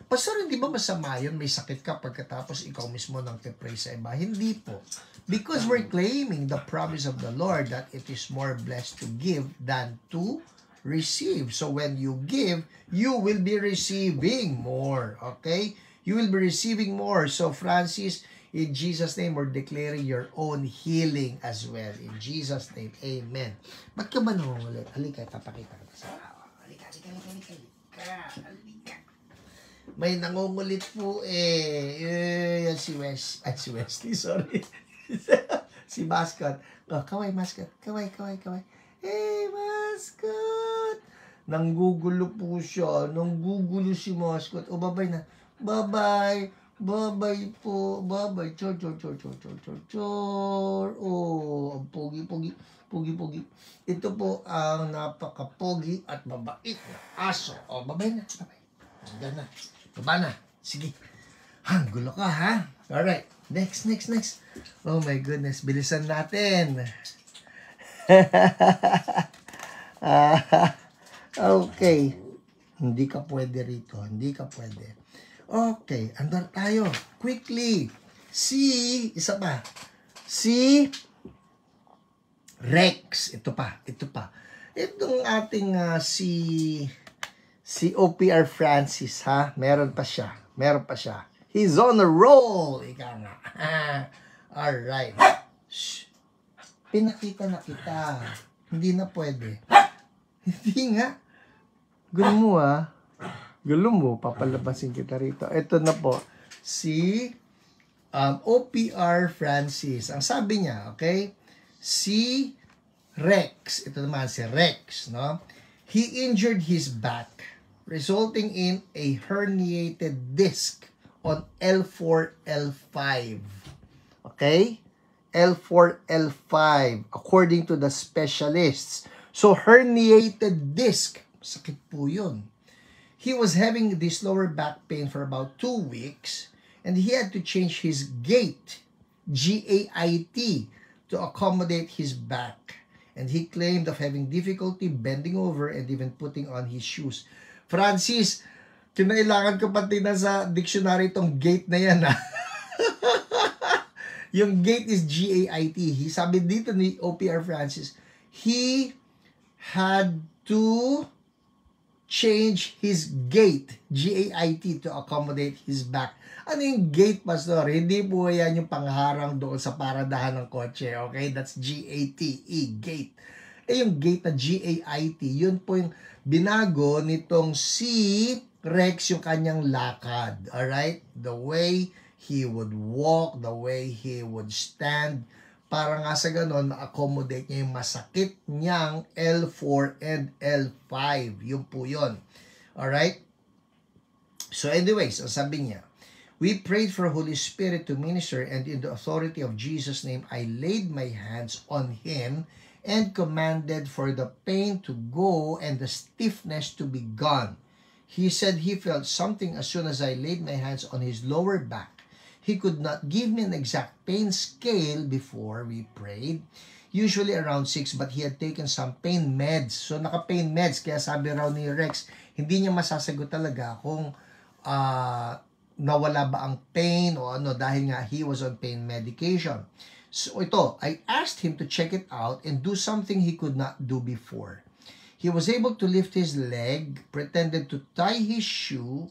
Pastor, hindi ba masama yun? May sakit ka pagkatapos ikaw mismo nang te-pray sa iba? Hindi po. Because we're claiming the promise of the Lord that it is more blessed to give than to receive. So when you give, you will be receiving more. Okay? You will be receiving more. So Francis, In Jesus' name, we're declaring your own healing as well. In Jesus' name, amen. Ba't ka ba nangungulit? Halika, papakita ka sa tao. Halika. May nangungulit po yan si Wesley, sorry. Si Mascot. Oh, kaway, Mascot. Kaway. Hey, Mascot! Nanggugulo po siya. Nanggugulo si Mascot. O, babay na. Bye-bye. Bye-bye po. Bye-bye. Chor. Oh, ang pogi. Ito po ang napaka-pogi at mabait na aso. O, babay na. Babay. Diyan na. Baba na. Sige. Gulo ka, ha? Alright. Next. Oh my goodness. Bilisan natin. Okay. Hindi ka pwede rito. Okay. Andar tayo. Quickly. Isa pa. Si Rex. Ito pa. Itong ating si OPR Francis, ha? Meron pa siya. He's on a roll. Ika nga. Alright. Shh. Pinakita na kita. Hindi na pwede. Hindi nga. Gulo mo, papalabasin kita rito. Ito na po. Si OPR Francis. Ang sabi niya, okay? Si Rex. Ito naman si Rex, no? He injured his back, resulting in a herniated disc on L4, L5. Okay? L4, L5, according to the specialists. So, herniated disc. Sakit po yun. He was having this lower back pain for about 2 weeks, and he had to change his gait, G-A-I-T, to accommodate his back. And he claimed of having difficulty bending over and even putting on his shoes. Francis, kinailangan ko pati na sa dictionary itong gait na yan, ha? Yung gait is G-A-I-T. Sabi dito ni OPR Francis, he had to change his gait, G-A-I-T, to accommodate his back. Ano yung gate, Pastor? Hindi po yan yung pangharang doon sa paradahan ng kotse, okay? That's G-A-T-E, gate. Yung gate na G-A-I-T, yun po yung binago nitong si Rex yung kanyang lakad, alright? The way he would walk, the way he would stand, para nga sa ganon, ma-accommodate niya yung masakit niyang L4 and L5. Yun po yun. Alright? So anyways, sabi niya, we prayed for Holy Spirit to minister, and in the authority of Jesus' name, I laid my hands on him and commanded for the pain to go and the stiffness to be gone. He said he felt something as soon as I laid my hands on his lower back. He could not give me an exact pain scale before we prayed, usually around 6, but he had taken some pain meds. So naka-pain meds, kaya sabi raw ni Rex, hindi niya masasagot talaga kung nawala ba ang pain o ano, dahil nga he was on pain medication. So ito, I asked him to check it out and do something he could not do before. He was able to lift his leg, pretended to tie his shoe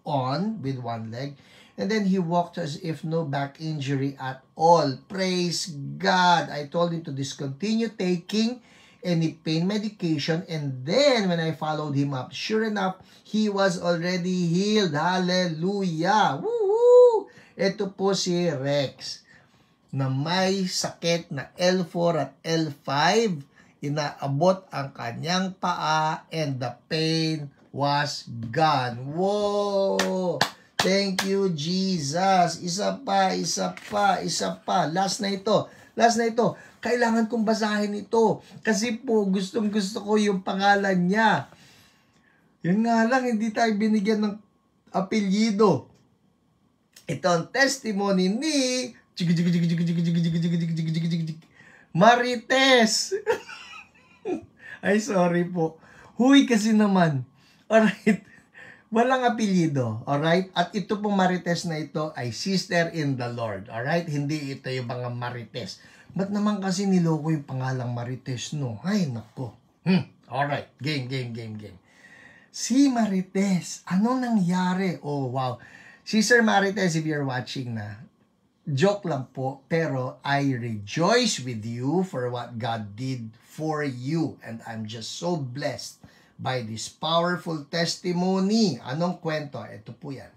on with one leg, and then he walked as if no back injury at all. Praise God! I told him to discontinue taking any pain medication, and then when I followed him up, sure enough, he was already healed. Hallelujah! Woohoo! Ito po si Rex na may sakit na L4 at L5, inaabot ang kanyang paa, and the pain was gone. Whoa! Thank you, Jesus. Isa pa. Last na ito. Kailangan kong basahin ito. Kasi po, gustong-gusto ko yung pangalan niya. Yun nga lang, hindi tayo binigyan ng apelyido. Ito ang testimony ni Marites. Ay, sorry po. Huy kasi naman. Alright. Walang apelyido, alright? At ito pong Marites na ito ay sister in the Lord, alright? Hindi ito yung mga Marites. Ba't naman kasi niloko yung pangalang Marites, no? Ay, nako. Alright, game. Si Marites, ano nangyari? Oh, wow. Sister Marites, if you're watching na, Joke lang po, pero I rejoice with you for what God did for you. And I'm just so blessed by this powerful testimony. Anong kwento? Ito po yan.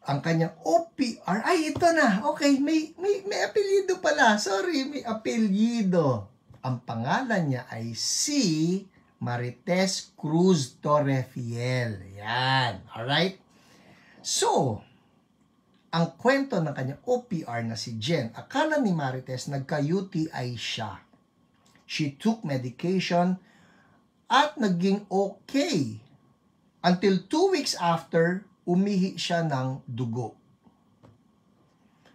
Ang kanyang OPR, ay ito na, okay, may apelyido pala. Sorry, may apelyido. Ang pangalan niya ay si Marites Cruz Torrefiel. Yan, alright? So, ang kwento ng kanyang OPR na si Jen, akala ni Marites nagka-UTI siya. She took medication at naging okay. Until 2 weeks after, umihi siya ng dugo.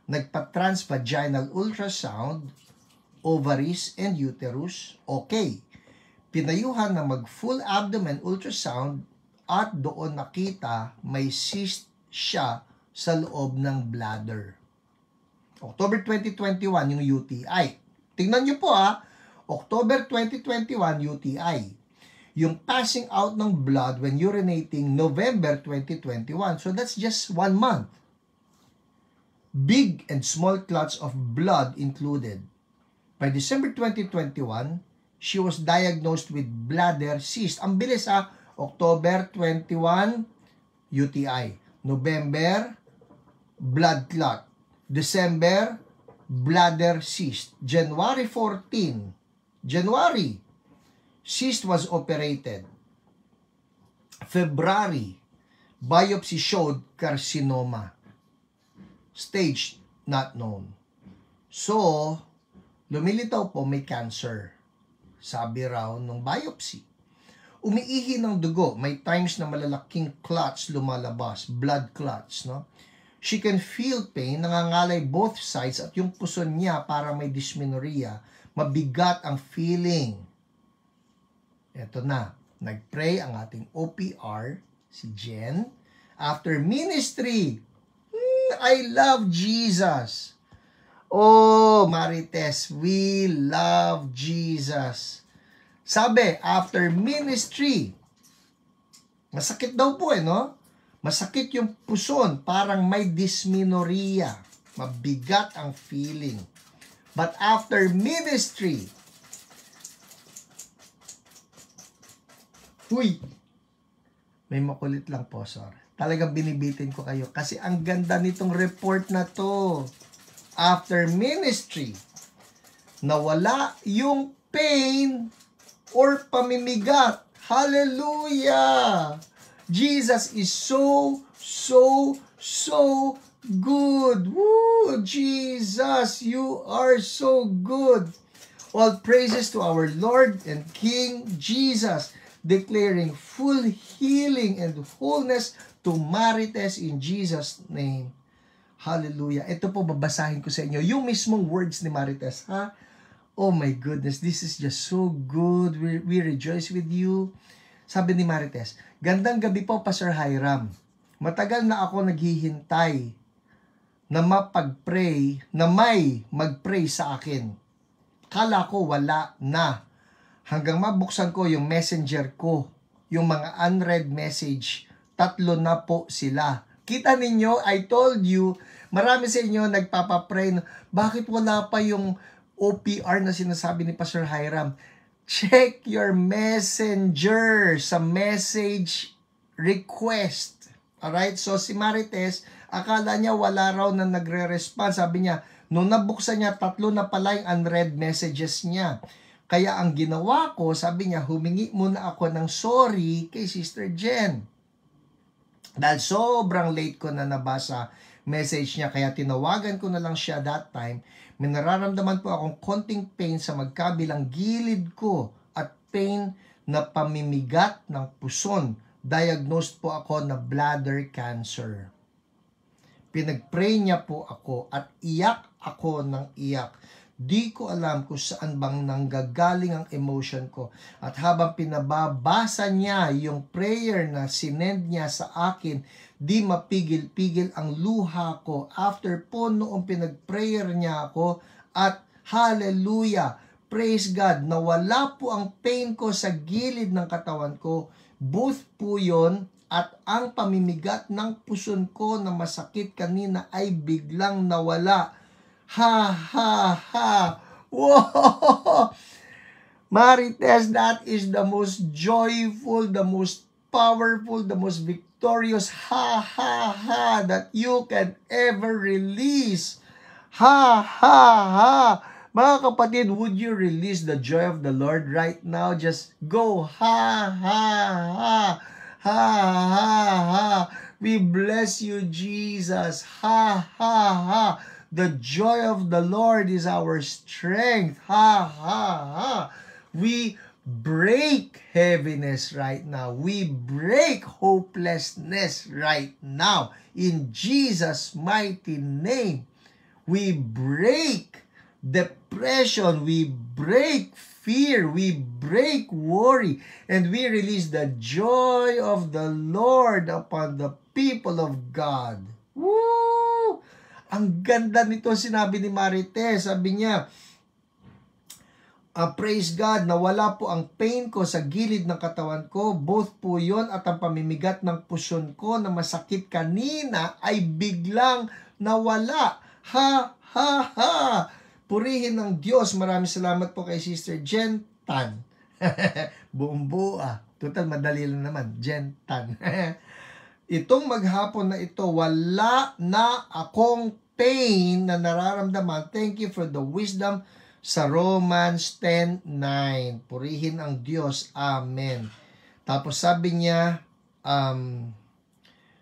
Nagpa-transvaginal ultrasound, ovaries and uterus, okay. Pinayuhan na mag-full abdomen ultrasound at doon nakita may cyst siya sa loob ng bladder. October 2021 yung UTI. Tingnan nyo po October 2021 UTI. Yung passing out ng blood when urinating November 2021. So that's just 1 month. Big and small clots of blood included. By December 2021, she was diagnosed with bladder cyst. Ang bilis October 21 UTI. November blood clot. December, bladder cyst. January 14, cyst was operated. February, biopsy showed carcinoma. Stage not known. So, lumilitaw po may cancer. Sabi raw ng biopsy. Umiihi ng dugo. May times na malalaking clots lumalabas. Blood clots, no? She can feel pain, nangangalay both sides at yung puson niya para may dysmenorrhea. Mabigat ang feeling. Eto na, nagpray ang ating OPR, si Jen. After ministry, I love Jesus. Oh, Marites, we love Jesus. Sabi, after ministry, masakit daw po no? Masakit yung puson, parang may dysmenorrhea. Mabigat ang feeling. But after ministry, may makulit lang po, sorry. Talagang binibitin ko kayo kasi ang ganda nitong report na to. After ministry, nawala yung pain or pamimigat. Hallelujah! Jesus is so good. Woo! Jesus, you are so good. All praises to our Lord and King Jesus, declaring full healing and wholeness to Marites in Jesus' name. Hallelujah. Ito po babasahin ko sa inyo. Yung mismong words ni Marites, Oh my goodness, this is just so good. We rejoice with you. Sabi ni Marites, gandang gabi po, Pastor Hiram. Matagal na ako naghihintay na may mag-pray sa akin. Kala ko wala na. Hanggang mabuksan ko yung messenger ko, yung mga unread message, 3 na po sila. Kita ninyo, I told you, marami sa inyo nagpapapray, bakit wala pa yung OPR na sinasabi ni Pastor Hiram? Check your messenger sa message request. Alright? So si Marites, akala niya wala raw na nagre-respond. Sabi niya, nung nabuksan niya, 3 na pala yung unread messages niya. Kaya ang ginawa ko, sabi niya, humingi muna ako ng sorry kay Sister Jen. Dahil sobrang late ko na nabasa message niya, kaya tinawagan ko na lang siya that time. May nararamdaman po akong konting pain sa magkabilang gilid ko at pain na pamimigat ng puson. Diagnosed po ako na bladder cancer. Pinag-pray niya po ako at iyak ako ng iyak. Di ko alam kung saan bang nanggagaling ang emotion ko. At habang pinababasa niya yung prayer na sinend niya sa akin, di mapigil-pigil ang luha ko. After po noong pinag-prayer niya ako at hallelujah, praise God, nawala po ang pain ko sa gilid ng katawan ko. Both po yon at ang pamimigat ng puson ko na masakit kanina ay biglang nawala. Ha, ha, ha. Wow! Marites, that is the most joyful, the most powerful, the most victorious ha, ha, ha that you can ever release. Ha, ha, ha. Mga kapatid, would you release the joy of the Lord right now? Just go, ha, ha, ha, ha, ha, ha. We bless you, Jesus. Ha, ha, ha. The joy of the Lord is our strength. Ha, ha, ha. We break heaviness right now. We break hopelessness right now. In Jesus' mighty name. We break depression, we break fear, we break worry, and we release the joy of the Lord upon the people of God. Woo! Ang ganda nito sinabi ni Marites. Sabi niya, praise God, nawala po ang pain ko sa gilid ng katawan ko. Both po yon at ang pamimigat ng puson ko na masakit kanina ay biglang nawala. Ha, ha, ha. Purihin ng Diyos. Maraming salamat po kay Sister Jen Tan. Buong buo Total, madali lang naman. Jen Tan. Itong maghapon na ito, wala na akong pain na nararamdaman. Thank you for the wisdom sa Romans 10:9. Purihin ang Diyos. Amen. Tapos sabi niya,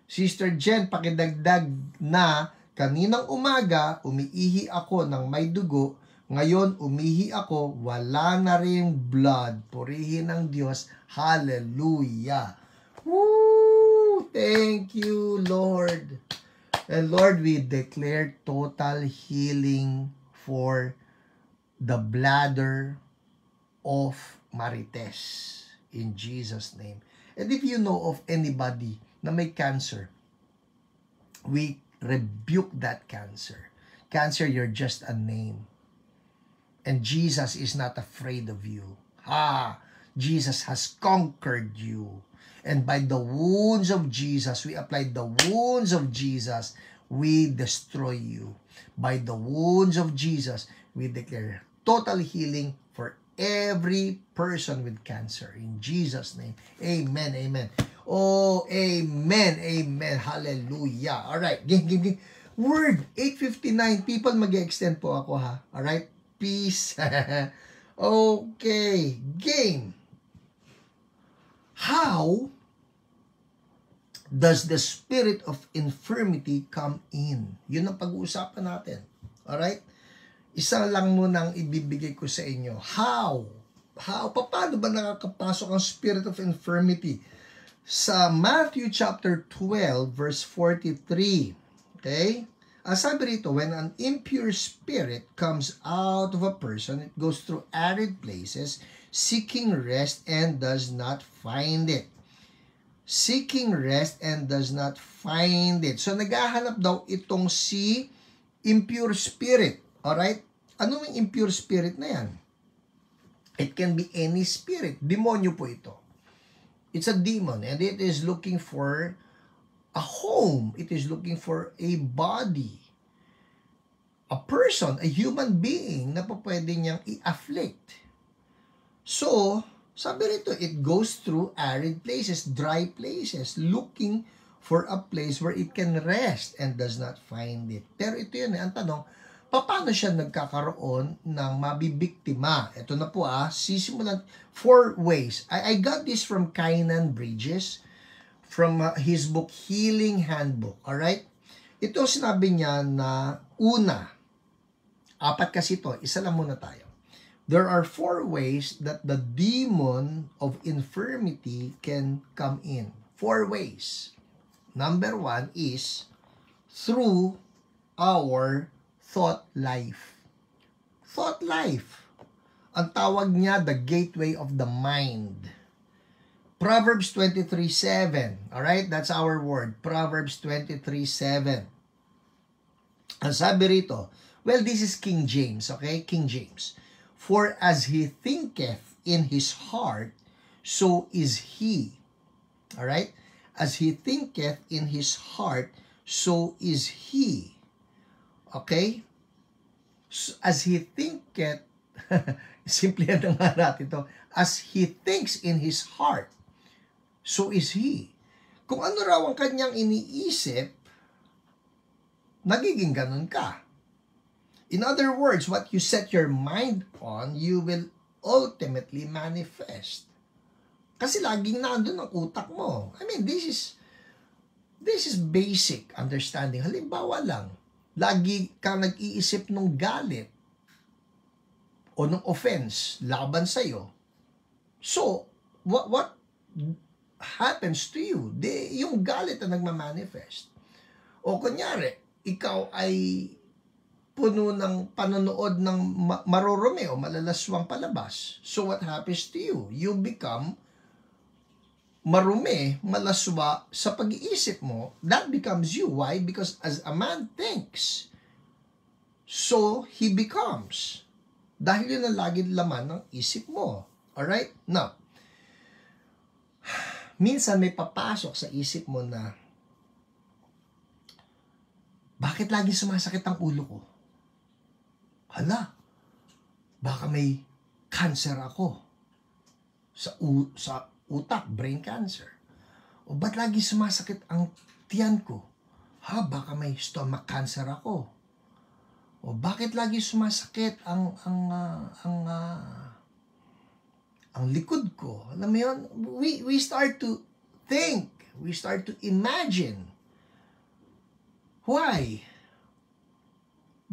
Sister Jen, pakidagdag na, kaninang umaga, umiihi ako ng may dugo. Ngayon, umihi ako, wala na ring blood. Purihin ang Diyos. Hallelujah. Woo! Thank you, Lord. And Lord, we declare total healing for the bladder of Marites. In Jesus' name. And if you know of anybody na may cancer, we rebuke that cancer. Cancer, you're just a name. And Jesus is not afraid of you. Jesus has conquered you. And by the wounds of Jesus, we apply the wounds of Jesus, we destroy you. By the wounds of Jesus, we declare total healing for every person with cancer. In Jesus' name. Amen, amen. Oh, amen, amen. Hallelujah. Alright, game. Word, 8:59. People, mag-extend po ako ha. Alright, peace. Okay, game. How does the spirit of infirmity come in? Yun ang pag-uusapan natin. Alright? Isa lang muna ang ibibigay ko sa inyo. How? Paano ba nakakapasok ang spirit of infirmity? Sa Matthew chapter 12, verse 43. Okay? Sabi rito, when an impure spirit comes out of a person, it goes through arid places, seeking rest and does not find it. Seeking rest and does not find it. So, naghahanap daw itong si impure spirit. Alright? Ano yung impure spirit na yan? It can be any spirit. Demonyo po ito. It's a demon and it is looking for a home. It is looking for a body. A person, a human being na pwede niyang i-afflict. So, sabi rito, it goes through arid places, dry places, looking for a place where it can rest and does not find it. Pero ito yun, ang tanong, paano siya nagkakaroon ng mabibiktima? Ito na po sisimulan 4 ways. I got this from Kainan Bridges, from his book Healing Handbook. Alright? Ito sinabi niya na una, 4 kasi ito, isa lang muna tayo. There are 4 ways that the demon of infirmity can come in. 4 ways. Number 1 is through our thought life. Thought life. Ang tawag niya, the gateway of the mind. Proverbs 23:7. Alright? That's our word. Proverbs 23:7. Ang sabi rito, well, this is King James. Okay? King James. For as he thinketh in his heart, so is he. Alright? As he thinketh in his heart, so is he. Okay? So, as he thinketh, simple yan nga natin ito. As he thinks in his heart, so is he. Kung ano raw ang kanyang iniisip, nagiging ganun ka. In other words, what you set your mind on, you will ultimately manifest. Kasi laging nandun ang utak mo. I mean, this is basic understanding. Halimbawa lang, lagi kang nag-iisip ng galit o ng offense laban sa'yo. So, what happens to you? Yung galit na nagmamanifest. O kunyari, ikaw ay puno ng panonood ng marurumi o malalaswang palabas. So what happens to you? You become marumi, malaswa sa pag-iisip mo. That becomes you. Why? Because as a man thinks, so he becomes. Dahil yun ang lagi laman ng isip mo. Alright? Now, minsan may papasok sa isip mo na, bakit lagi sumasakit ang ulo ko? Hala, baka may cancer ako sa utak, brain cancer. O ba't lagi sumasakit ang tiyan ko? Ha, baka may stomach cancer ako. O bakit lagi sumasakit ang likod ko? Alam mo yun? We start to think, we start to imagine. Why?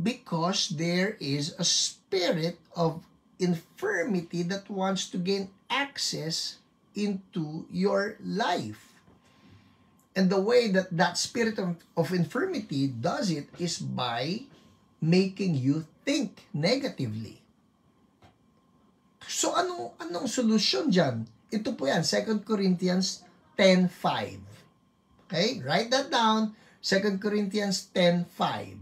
Because there is a spirit of infirmity that wants to gain access into your life. And the way that spirit of infirmity does it is by making you think negatively. So anong solusyon dyan? Ito po yan, 2 Corinthians 10:5. Okay? Write that down, 2 Corinthians 10:5.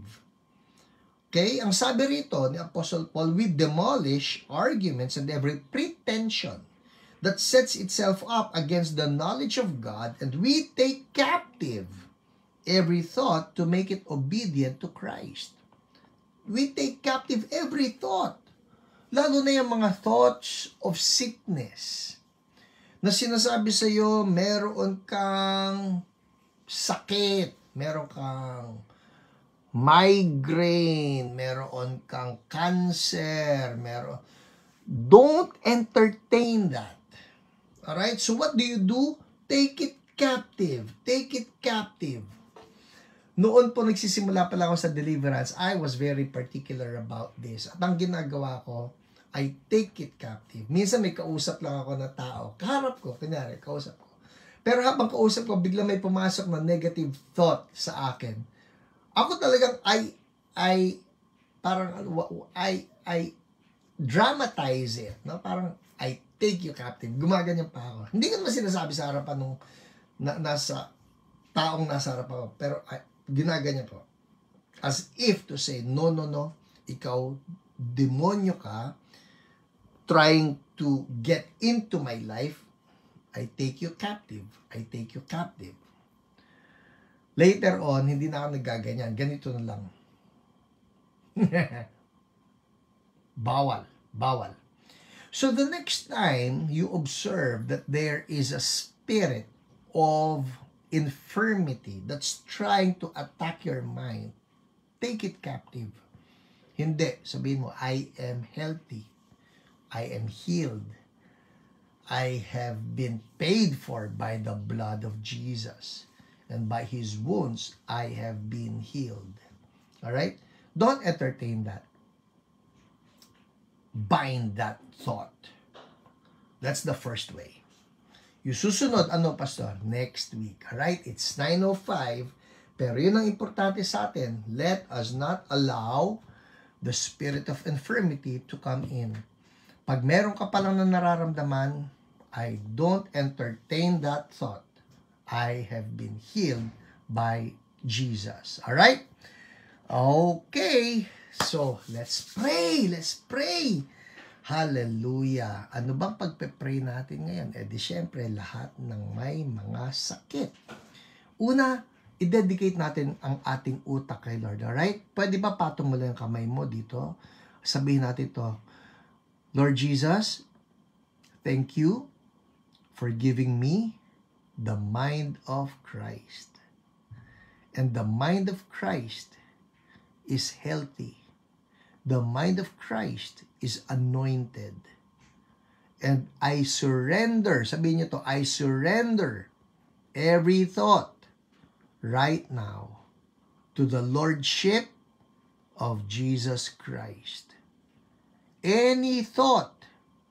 Okay, ang sabi rito ni Apostle Paul, we demolish arguments and every pretension that sets itself up against the knowledge of God, and we take captive every thought to make it obedient to Christ. We take captive every thought, lalo na yung mga thoughts of sickness, na sinasabi sa iyo, meron kang sakit, meron kang migraine, meron kang cancer, don't entertain that. Alright? So what do? Take it captive. Take it captive. Noon po nagsisimula pala ako sa deliverance, I was very particular about this. At ang ginagawa ko, I take it captive. Minsan may kausap lang ako na tao. Kaharap ko, kunyari, kausap ko. Pero habang kausap ko, bigla may pumasok na negative thought sa akin. Ako talagang I dramatize it, no? Parang I take you captive. Gumaganyan pa ako. Hindi ko naman sinasabi sa harapan nung nasa taong nasa harapan ko, pero ginaganyan ko. As if to say, no, ikaw demonyo ka trying to get into my life. I take you captive. I take you captive. Later on, hindi na ako nagaganyan. Ganito na lang. Bawal. So the next time you observe that there is a spirit of infirmity that's trying to attack your mind, take it captive. Hindi. Sabihin mo, I am healthy. I am healed. I have been paid for by the blood of Jesus. And by His wounds, I have been healed. Alright? Don't entertain that. Bind that thought. That's the first way. Yung susunod, ano, Pastor? Next week. Alright? It's 9:05. Pero yun ang importante sa atin. Let us not allow the spirit of infirmity to come in. Pag meron ka palang na nararamdaman, I don't entertain that thought. I have been healed by Jesus. Alright? Okay. So, let's pray. Let's pray. Hallelujah. Ano bang pagpe-pray natin ngayon? Eh di syempre, lahat ng may mga sakit. Una, i-dedicate natin ang ating utak kay Lord. Alright? Pwede ba patong mo lang yung kamay mo dito? Sabihin natin to, Lord Jesus, thank you for giving me the mind of Christ. And the mind of Christ is healthy. The mind of Christ is anointed. And I surrender, sabihin niyo to, I surrender every thought right now to the Lordship of Jesus Christ. Any thought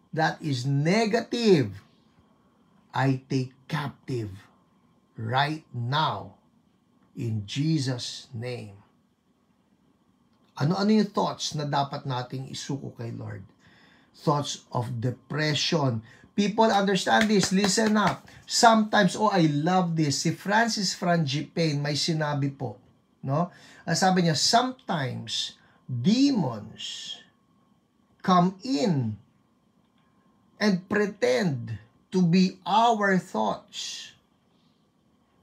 that is negative, I take captive right now in Jesus' name. Ano-ano yung thoughts na dapat nating isuko kay Lord? Thoughts of depression. People understand this. Listen up. Sometimes, I love this. Si Francis Frangipane may sinabi po. No? Sabi niya, sometimes demons come in and pretend to be our thoughts.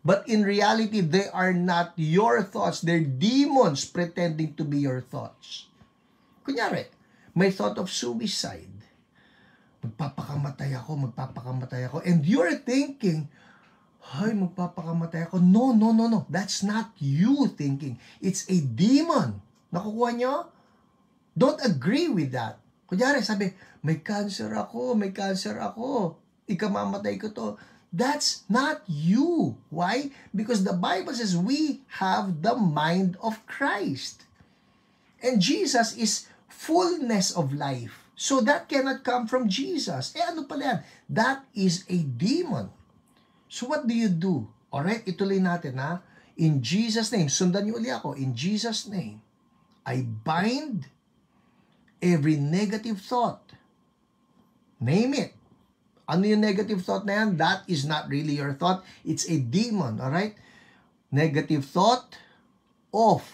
But in reality, they are not your thoughts. They're demons pretending to be your thoughts. Kunyari, may thought of suicide. Magpapakamatay ako. And you're thinking, ay, magpapakamatay ako. No. That's not you thinking. It's a demon. Nakukuha nyo? Don't agree with that. Kunyari, sabi, may cancer ako. Ikamamatay ko to. That's not you. Why? Because the Bible says we have the mind of Christ. And Jesus is fullness of life. So that cannot come from Jesus. Ano pala yan? That is a demon. So what do you do? Alright, ituloy natin ha. In Jesus' name, sundan niyo uli ako. In Jesus' name, I bind every negative thought. Name it. Ano yung negative thought na yan? That is not really your thought. It's a demon, alright? Negative thought of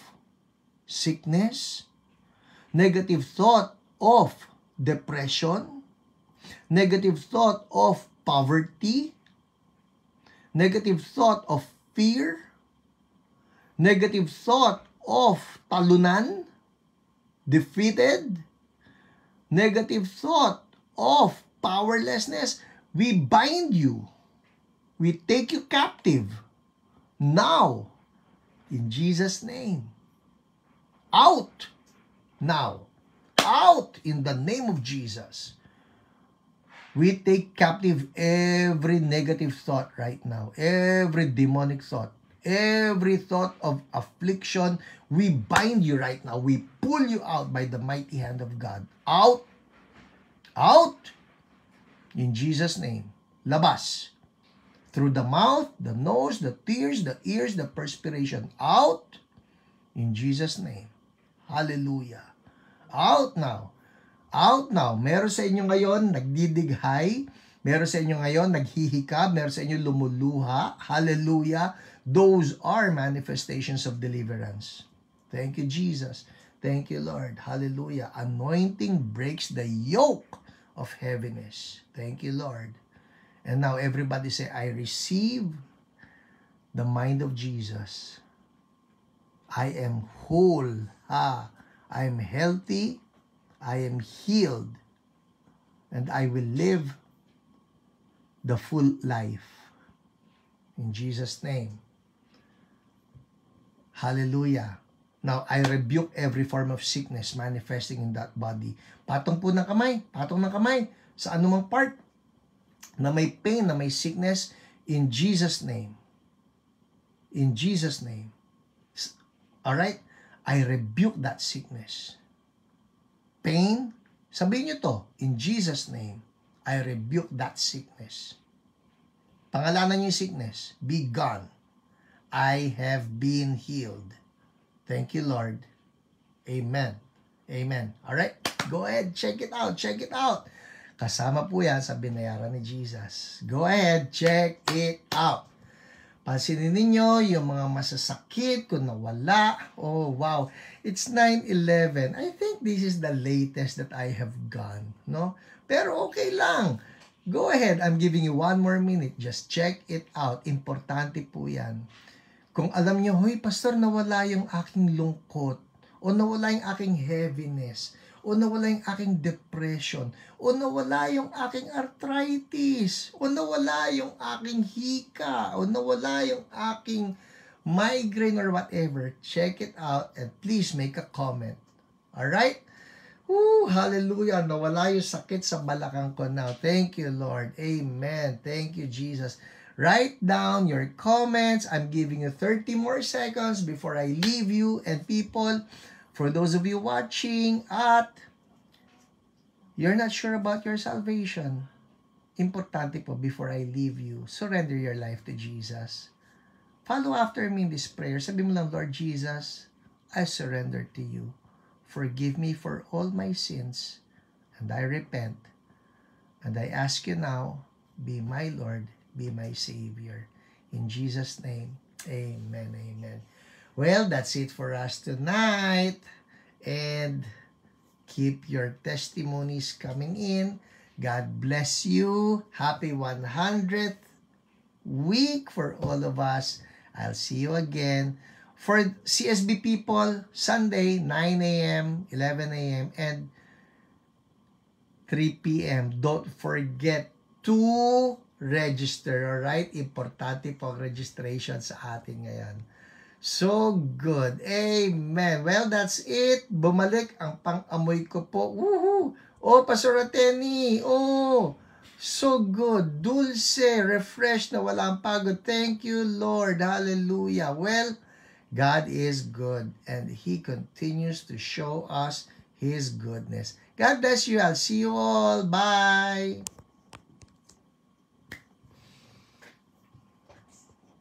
sickness, negative thought of depression, negative thought of poverty, negative thought of fear, negative thought of talunan, defeated, negative thought of powerlessness. We bind you. We take you captive. Now, in Jesus' name. Out. Now. Out in the name of Jesus. We take captive every negative thought right now. Every demonic thought. Every thought of affliction. We bind you right now. We pull you out by the mighty hand of God. Out. Out. In Jesus' name, labas. Through the mouth, the nose, the tears, the ears, the perspiration. Out. In Jesus' name. Hallelujah. Out now. Out now. Meron sa inyo ngayon nagdidighay. Meron sa inyo ngayon naghihikab. Meron sa inyo lumuluha. Hallelujah. Those are manifestations of deliverance. Thank you, Jesus. Thank you, Lord. Hallelujah. Anointing breaks the yoke of heaviness. Thank you, Lord. And now everybody say, I receive the mind of Jesus. I am whole. I am healthy. I am healed. And I will live the full life. In Jesus' name. Hallelujah. Now, I rebuke every form of sickness manifesting in that body. Patong po ng kamay. Patong ng kamay. Sa anumang part na may pain, na may sickness, in Jesus' name. In Jesus' name. Alright? I rebuke that sickness. Pain, sabihin nyo to, in Jesus' name, I rebuke that sickness. Pangalanan nyo yung sickness. Be gone. I have been healed. Thank you, Lord. Amen. Amen. Alright? Go ahead. Check it out. Check it out. Kasama po yan sa binayaran ni Jesus. Go ahead. Check it out. Pansinin ninyo yung mga masasakit kung nawala. Oh, wow. It's 9/11. I think this is the latest that I have gone, no? Pero okay lang. Go ahead. I'm giving you 1 more minute. Just check it out. Importante po yan. Kung alam nyo, huy, pastor, nawala yung aking lungkot, o nawala yung aking heaviness, o nawala yung aking depression, o nawala yung aking arthritis, o nawala yung aking hika, o nawala yung aking migraine or whatever, check it out and please make a comment. Alright? Woo, hallelujah. Nawala yung sakit sa balakang ko now. Thank you, Lord. Amen. Thank you, Jesus. Write down your comments. I'm giving you 30 more seconds before I leave you. And people, for those of you watching at you're not sure about your salvation, importante po before I leave you, surrender your life to Jesus. Follow after me in this prayer. Sabi mo lang, Lord Jesus, I surrender to you. Forgive me for all my sins, and I repent. And I ask you now, be my Lord, be my Savior. In Jesus' name, amen, amen. Well, that's it for us tonight. And keep your testimonies coming in. God bless you. Happy 100th week for all of us. I'll see you again. For CSB people, Sunday, 9 a.m., 11 a.m., and 3 p.m. Don't forget to register, alright? Importante po ang registration sa atin ngayon. So good. Amen. Well, that's it. Bumalik ang pang-amoy ko po. Woohoo! Oh, Pastor Ateni. Oh, so good. Dulce, refresh na walang pagod. Thank you, Lord. Hallelujah. Well, God is good and He continues to show us His goodness. God bless you. I'll see you all. Bye.